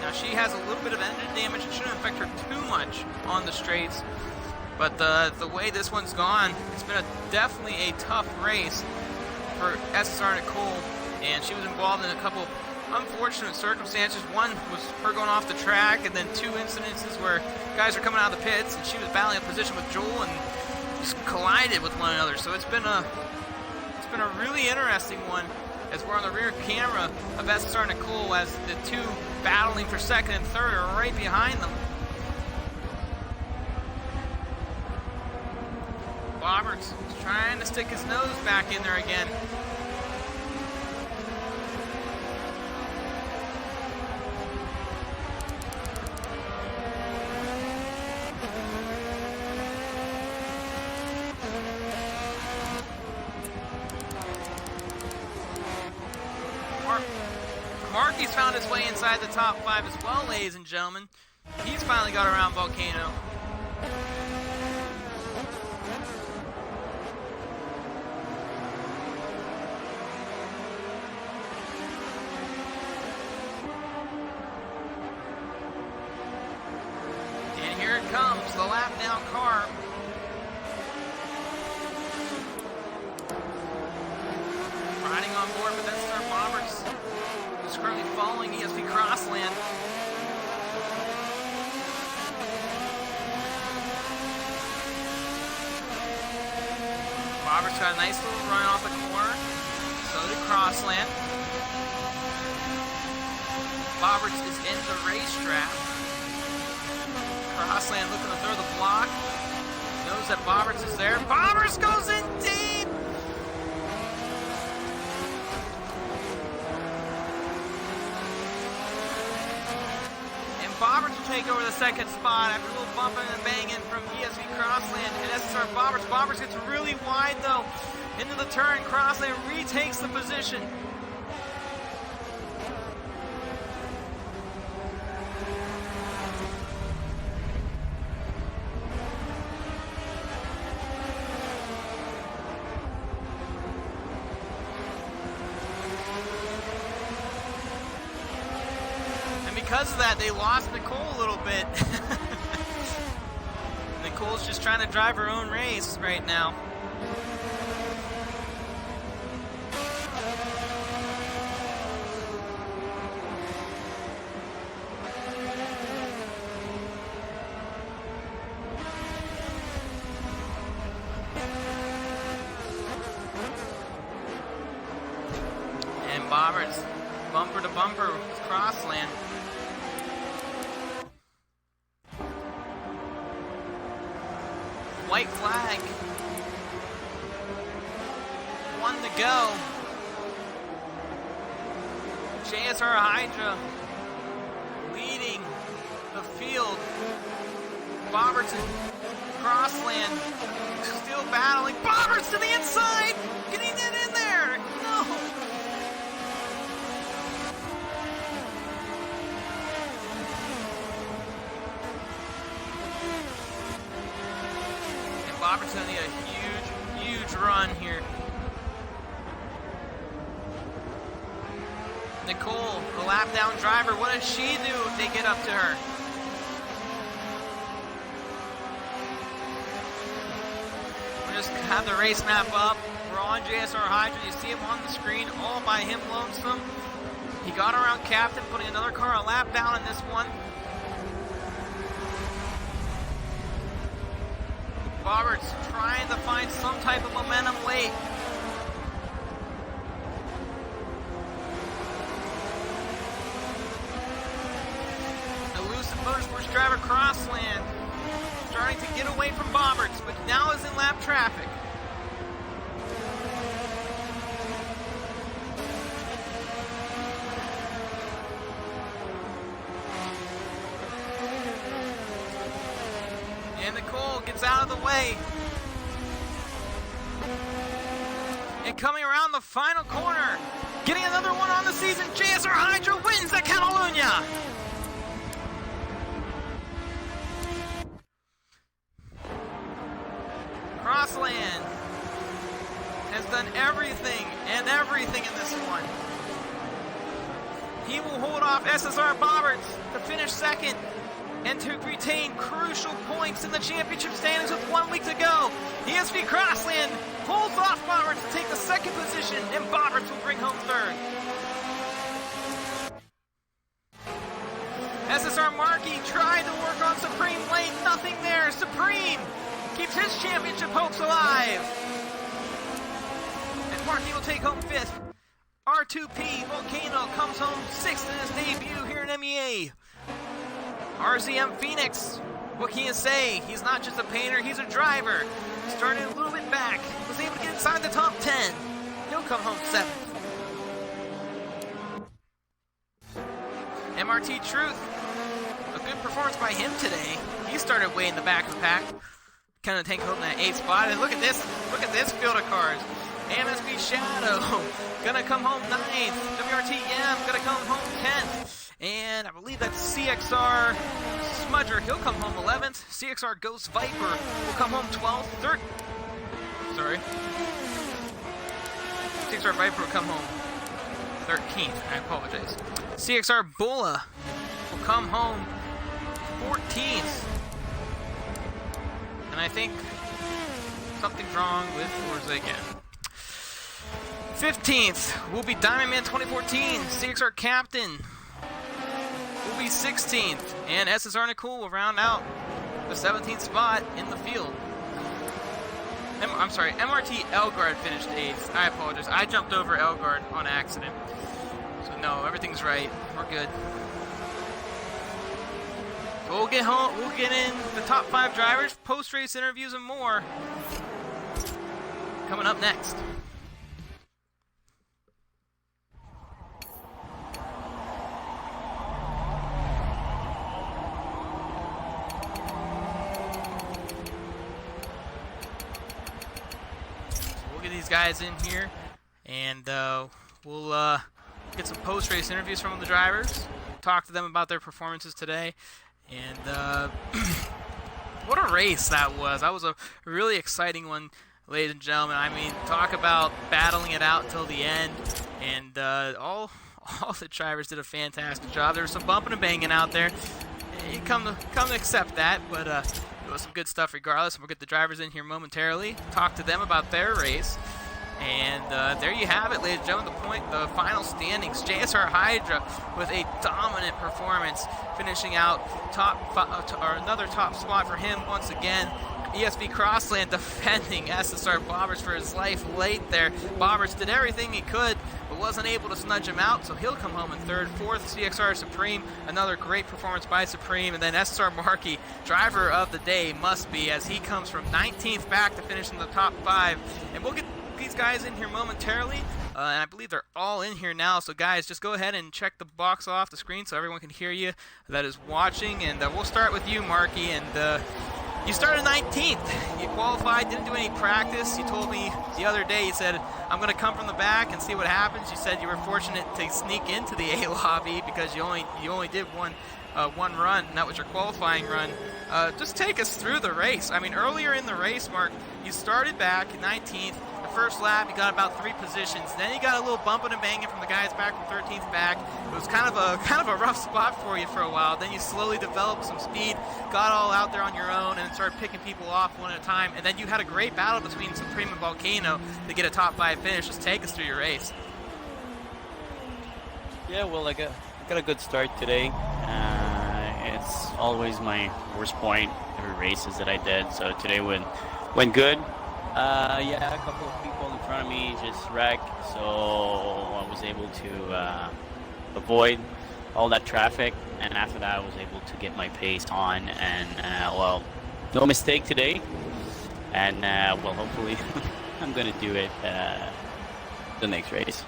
Now she has a little bit of engine damage. It shouldn't affect her too much on the straights, but the way this one's gone, it's been definitely a tough race for SSR Nicole, and she was involved in a couple unfortunate circumstances. One was her going off the track, and then two incidences where guys are coming out of the pits and she was battling a position with Joel and just collided with one another. So it's been a really interesting one, as we're on the rear camera of SSR Nicole, as the two battling for second and third are right behind them. Boberts is trying to stick his nose back in there again. Marky's found his way inside the top 5 as well, ladies and gentlemen. He's finally got around Volcano. And here it comes, the lap down car. Riding on board with SSR Boberts, who's currently following ESP Crossland. Boberts got a nice little run off the corner. So did Crossland. Boberts is in the racetrack. Crossland looking to throw the block. Knows that Boberts is there. Boberts goes in deep! And Boberts take over the second spot after a little bumping and banging from ESV Crossland and SSR Bobbers. Bobbers gets really wide though into the turn. Crossland retakes the position. Because of that, they lost Nicole a little bit. Nicole's just trying to drive her own race right now. And Bobbert's bumper to bumper with Crossland. White flag. 1 to go. JSR Hydra leading the field. Bobberts and Crossland still battling. Bobberts to the inside! Getting it in there! No! Bobbert's gonna need a huge run here. Nicole, the lap down driver, what does she do if they get up to her? We just have the race map up. We're on JSR Hydra. You see him on the screen all by him lonesome. He got around Captain, putting another car a lap down in this one. Roberts trying to find some type of momentum late. Elusive Motorsports driver Crossland starting to get away from Bobberts, but now is in lap traffic. And Nicole gets out of the way. And coming around the final corner, getting another one on the season, JSR Hydra wins at Catalunya. Crossland has done everything in this one. He will hold off SSR Bobberts to finish second and to retain crucial points in the championship standings with 1 week to go. ESV Crossland holds off Bobberts to take the second position, and Bobberts will bring home third. SSR Markey tried to work on Supreme late, nothing there. Supreme keeps his championship hopes alive. And Markey will take home fifth. R2P Volcano comes home sixth in his debut here in MEA. RZM Phoenix, what can you say? He's not just a painter, he's a driver. Started a little bit back, was able to get inside the top 10. He'll come home 7th. MRT Truth, a good performance by him today. He started way in the back of the pack. Kind of take home that 8th spot. And look at this field of cars. MSB Shadow, gonna come home 9th. WRTM, gonna come home 10th. And I believe that's CXR Smudger. He'll come home 11th. CXR Ghost Viper will come home 12th. CXR Viper will come home 13th. I apologize. CXR Bulla will come home 14th. And I think something's wrong with Forza again. 15th will be Diamond Man 2014. CXR Captain will be 16th, and SSR Nicole will round out the 17th spot in the field. MRT Elgard finished 8th. I apologize. I jumped over Elgard on accident. So no, everything's right. We're good. We'll get home. We'll get in the top 5 drivers, post-race interviews, and more coming up next. guys in here, and we'll get some post-race interviews from the drivers, talk to them about their performances today, and what a race that was. That was a really exciting one, ladies and gentlemen. I mean, talk about battling it out till the end, and all the drivers did a fantastic job. There was some bumping and banging out there. You come to accept that, but it was some good stuff regardless. We'll get the drivers in here momentarily, talk to them about their race. And there you have it, ladies and gentlemen, the final standings. JSR Hydra with a dominant performance, finishing out another top spot for him once again. ESV Crossland defending SSR Bobbers for his life late there. Bobbers did everything he could, but wasn't able to snudge him out, so he'll come home in third. Fourth, CXR Supreme, another great performance by Supreme. And then SSR Markey, driver of the day must be, as he comes from 19th back to finish in the top 5. And we'll get these guys in here momentarily, and I believe they're all in here now. So guys, just go ahead and check the box off the screen so everyone can hear you that is watching. And we'll start with you, Markey. And you started 19th. You qualified, didn't do any practice. You told me the other day, you said, I'm going to come from the back and see what happens. You said you were fortunate to sneak into the A lobby because you only did one run, and that was your qualifying run. Just take us through the race. I mean, earlier in the race, Mark, you started back at 19th. The first lap, you got about 3 positions. Then you got a little bumping and banging from the guys back from 13th back. It was kind of a rough spot for you for a while. Then you slowly developed some speed, got all out there on your own, and started picking people off one at a time. And then you had a great battle between Supreme and Volcano to get a top 5 finish. Just take us through your race. Yeah, well, I got a good start today. It's always my worst point every races that I did, so today went good. Yeah, a couple of people in front of me just wrecked, so I was able to avoid all that traffic, and after that I was able to get my pace on, and well, no mistake today, and well, hopefully I'm going to do it the next race.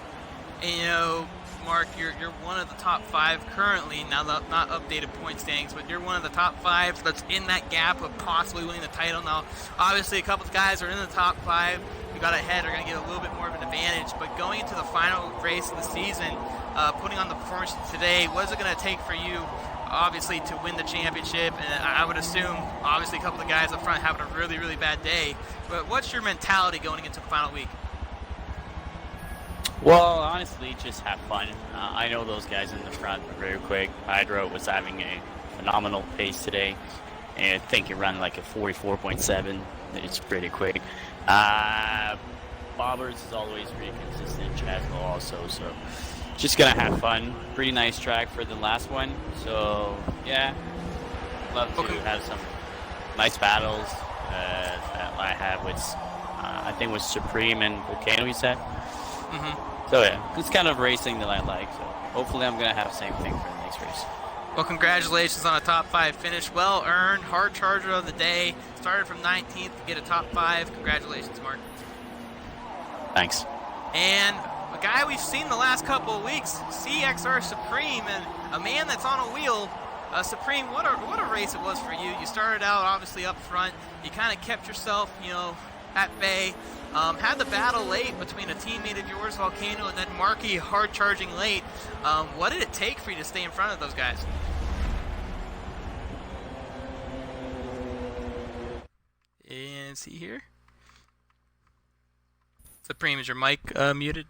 And, you know, Mark, you're one of the top 5 currently, now not updated point standings, but you're one of the top 5 that's in that gap of possibly winning the title. Now, obviously, a couple of guys are in the top 5 who got ahead are going to get a little bit more of an advantage, but going into the final race of the season, putting on the performance today, what is it going to take for you, obviously, to win the championship? And I would assume, obviously, a couple of guys up front having a really, really bad day, but what's your mentality going into the final week? Well, honestly, just have fun. I know those guys in the front are very quick. Hydro was having a phenomenal pace today. And I think he ran like a 44.7. It's pretty quick. Bobbers is always pretty consistent. Chaslo also. So just going to have fun. Pretty nice track for the last one. So, yeah. Love to have some nice battles that I had with, I think it was Supreme and Volcano, you said? Mm-hmm. So yeah, it's kind of racing that I like, so hopefully I'm going to have the same thing for the next race. Well, congratulations on a top 5 finish. Well earned, hard charger of the day. Started from 19th to get a top 5. Congratulations, Mark. Thanks. And a guy we've seen the last couple of weeks, CXR Supreme, and a man that's on a wheel. Supreme, what a race it was for you. You started out obviously up front. You kind of kept yourself, at bay. Had the battle late between a teammate of yours, Volcano, and then Markey hard charging late. What did it take for you to stay in front of those guys? And see here. Supreme, is your mic muted?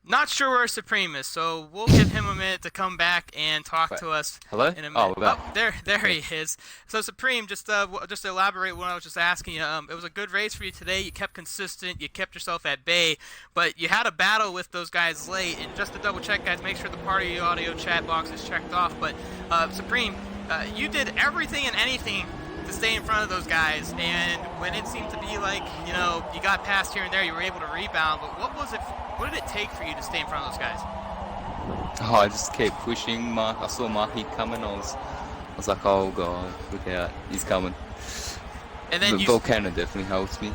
Not sure where Supreme is, so we'll give him a minute to come back and talk to us. Hello? In a minute. Oh, there he is. So Supreme, just to elaborate what I was just asking you, it was a good race for you today. You kept consistent, you kept yourself at bay, but you had a battle with those guys late. And just to double check, guys, make sure the party audio chat box is checked off. But Supreme, you did everything and anything to stay in front of those guys, and when it seemed to be like, you got past here and there, you were able to rebound, but what did it take for you to stay in front of those guys? Oh, I just kept pushing Mark. I saw Marky coming. I was like, oh god, look out, he's coming. And then Volcano definitely helps me.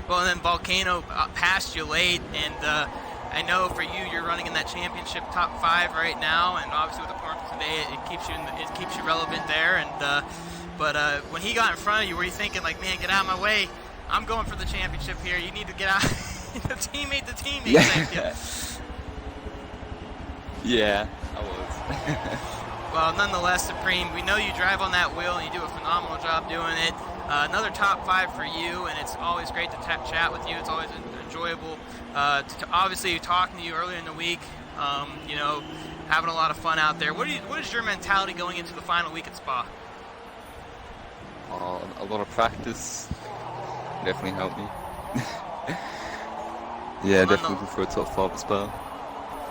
Well, and then Volcano passed you late, and I know for you, you're running in that championship top 5 right now, and obviously with the performance today, it keeps you relevant there. And but when he got in front of you, were you thinking like, man, get out of my way? I'm going for the championship here. You need to get out. teammate to teammate. Yeah. Thank you. Yeah, I was. Well, nonetheless, Supreme, we know you drive on that wheel and you do a phenomenal job doing it. Another top 5 for you, and it's always great to chat with you. It's always enjoyable. Obviously, talking to you earlier in the week, you know, having a lot of fun out there. What is your mentality going into the final week at Spa? A lot of practice definitely helped me. Yeah, definitely looking for a top 5 as well.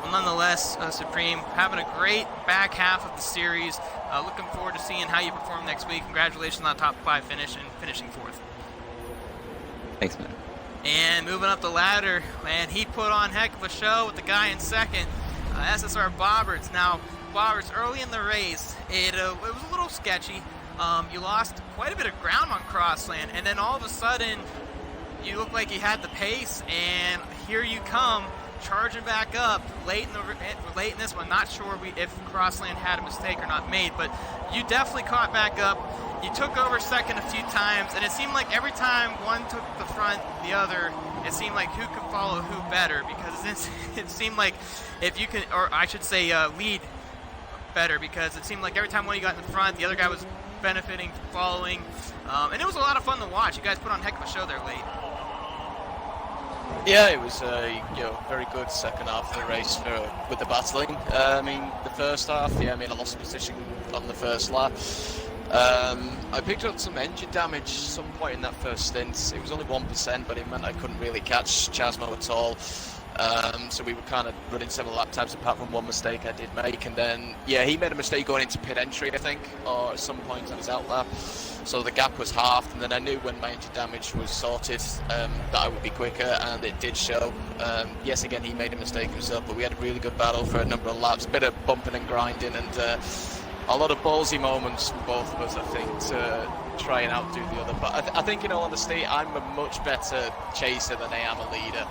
Well, nonetheless, Supreme, having a great back half of the series. Looking forward to seeing how you perform next week. Congratulations on the top 5 finish and finishing 4th. Thanks, man. And moving up the ladder, man, he put on heck of a show with the guy in second, SSR Bobberts. Now, Bobberts, early in the race, it was a little sketchy. You lost quite a bit of ground on Crossland, and then all of a sudden, you look like you had the pace, and here you come, charging back up late in this one. Not sure if Crossland had a mistake or not made, but you definitely caught back up. You took over second a few times, and it seemed like every time one took the front, the other, it seemed like who could follow who better, because it seemed like if you could, or I should say lead better, because it seemed like every time one you got in the front, the other guy was benefiting from following, and it was a lot of fun to watch. You guys put on a heck of a show there late. Yeah, it was a very good second half of the race with the battling. I mean, the first half, I lost position on the first lap. I picked up some engine damage some point in that first stint. It was only 1%, but it meant I couldn't really catch Chasmo at all. So we were kind of running several lap times apart from one mistake I did make. And then, he made a mistake going into pit entry, I think, or at some point on his out lap. So the gap was halved, and then I knew when my engine damage was sorted that I would be quicker, and it did show. Yes, again, he made a mistake himself, but we had a really good battle for a number of laps, a bit of bumping and grinding, and a lot of ballsy moments from both of us, I think, to try and outdo the other. But I think, in all honesty, I'm a much better chaser than I am a leader.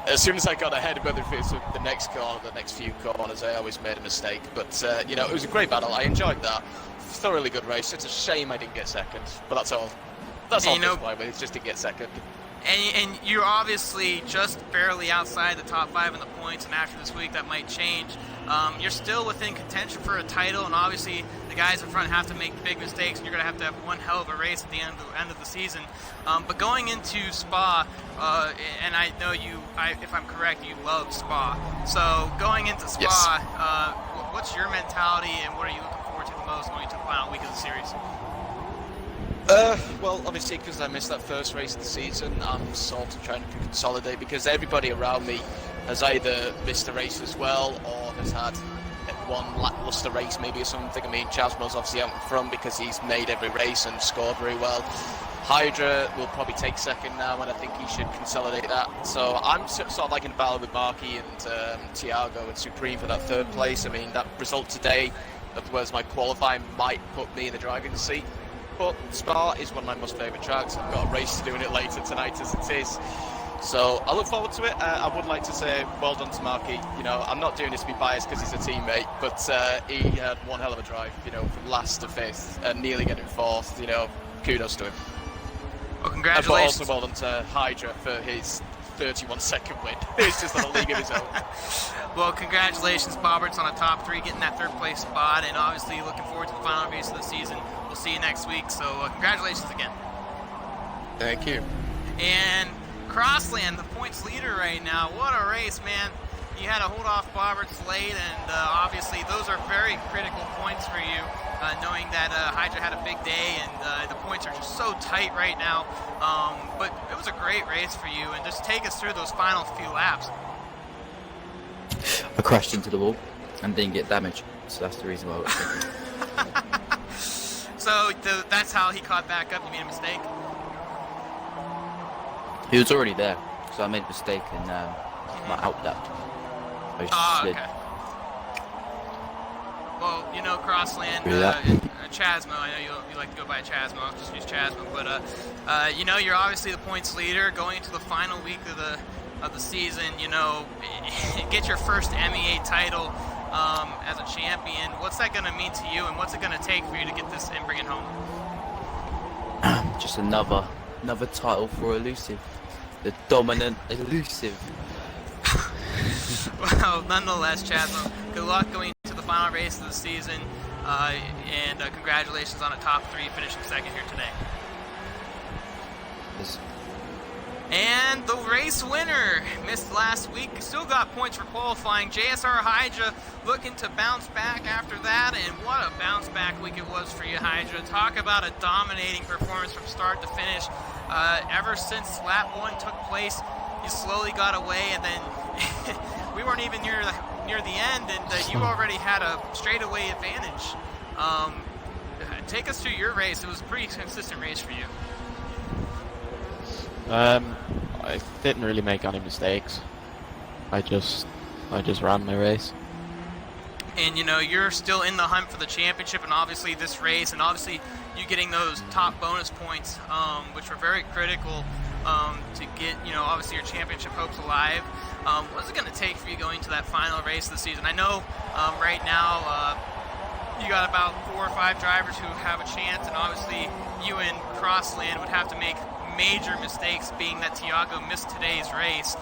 As soon as I got ahead, whether it was the next corner, the next few corners, I always made a mistake. But, it was a great battle. I enjoyed that. Thoroughly good race. It's a shame I didn't get second, but that's all. That's all I'm disappointed with. It's just to get second. And you're obviously just barely outside the top 5 in the points, and after this week that might change. You're still within contention for a title, and obviously the guys in front have to make big mistakes, and you're going to have one hell of a race at the end of the season. But going into Spa, and I know if I'm correct, you love Spa. So going into Spa, yes. What's your mentality, and what are you looking forward to the most going into the final week of the series? Well, obviously, because I missed that first race of the season, I'm sort of trying to consolidate, because everybody around me has either missed a race as well, or has had one lackluster race maybe or something. I mean, Chasmo's obviously out in front because he's made every race and scored very well. Hydra will probably take second now, and I think he should consolidate that. So I'm sort of like in a battle with Marky and Tiago and Supreme for that third place. I mean, that result today, whereas my qualifying might put me in the driving seat. But Spa is one of my most favourite tracks. I've got a race to do in it later tonight as it is. So I look forward to it. I would like to say well done to Marky. I'm not doing this to be biased because he's a teammate, but he had one hell of a drive, from last to fifth and nearly getting fourth. Kudos to him. Well, congratulations. But also well done to Hydra for his 31-second win. He's just on a league of his own. Well, congratulations, Bobberts, on a top 3, getting that third place spot, and obviously looking forward to the final race of the season. We'll see you next week, so congratulations again. Thank you. And Crossland, the points leader right now. What a race, man. You had to hold off Bobberts late, and obviously those are very critical points for you, knowing that Hydra had a big day, and the points are just so tight right now. But it was a great race for you, and just take us through those final few laps. I crashed into the wall and didn't get damaged, so that's the reason why I was thinking. So that's how he caught back up. You made a mistake? He was already there, so I made a mistake in my out lap. I slid. Okay. Well, Crossland, Chasmo, I know you like to go by Chasmo, I'll just use Chasmo, but, you're obviously the points leader going into the final week of of the season, you know, get your first MEA title as a champion. What's that going to mean to you, and what's it going to take for you to get this and bring it home? Just another title for Elusive. The dominant Elusive. Well, nonetheless, Chasm, good luck going to the final race of the season, and congratulations on a top 3 finishing second here today. And the race winner, missed last week, still got points for qualifying. JSR Hydra looking to bounce back after that, and what a bounce back week it was for you, Hydra. Talk about a dominating performance from start to finish. Ever since lap 1 took place, you slowly got away, and then we weren't even near the end, and you already had a straightaway advantage. Take us through your race. It was a pretty consistent race for you. I didn't really make any mistakes. I just ran my race. And you know, you're still in the hunt for the championship, and obviously this race, and obviously you getting those top bonus points, which were very critical to get, you know, obviously your championship hopes alive. What's it going to take for you going to that final race of the season? I know right now you got about 4 or 5 drivers who have a chance, and obviously you and Crossland would have to make major mistakes, being that Tiago missed today's race.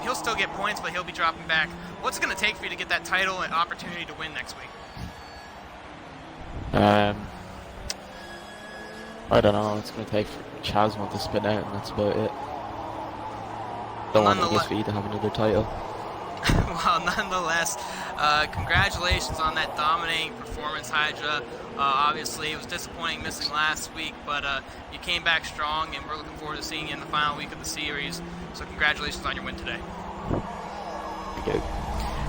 He'll still get points, but he'll be dropping back. What's it going to take for you to get that title and opportunity to win next week? I don't know. It's going to take Chasm to spin out, and that's about it. Don't want ESV to have another title. Well, nonetheless, congratulations on that dominating performance, Hydra. Obviously, it was disappointing missing last week, but you came back strong, and we're looking forward to seeing you in the final week of the series. So congratulations on your win today. Thank you.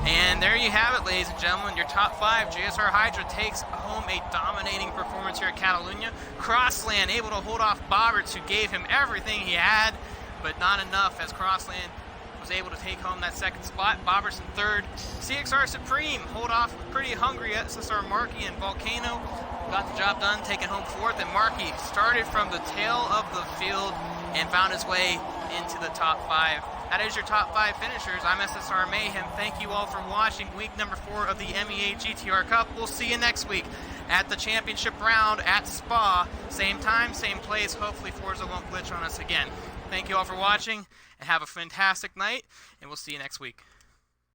And there you have it, ladies and gentlemen. Your top 5, JSR Hydra takes home a dominating performance here at Catalunya. Crossland able to hold off Bobberts, who gave him everything he had, but not enough, as Crossland was able to take home that second spot. Bobberts in third. CXR Supreme hold off pretty hungry SSR Markey and Volcano. Got the job done, taking home fourth. And Markey started from the tail of the field and found his way into the top 5. That is your top 5 finishers. I'm SSR Mayhem. Thank you all for watching week number 4 of the MEA GTR Cup. We'll see you next week at the championship round at Spa. Same time, same place. Hopefully Forza won't glitch on us again. Thank you all for watching, and have a fantastic night, and we'll see you next week.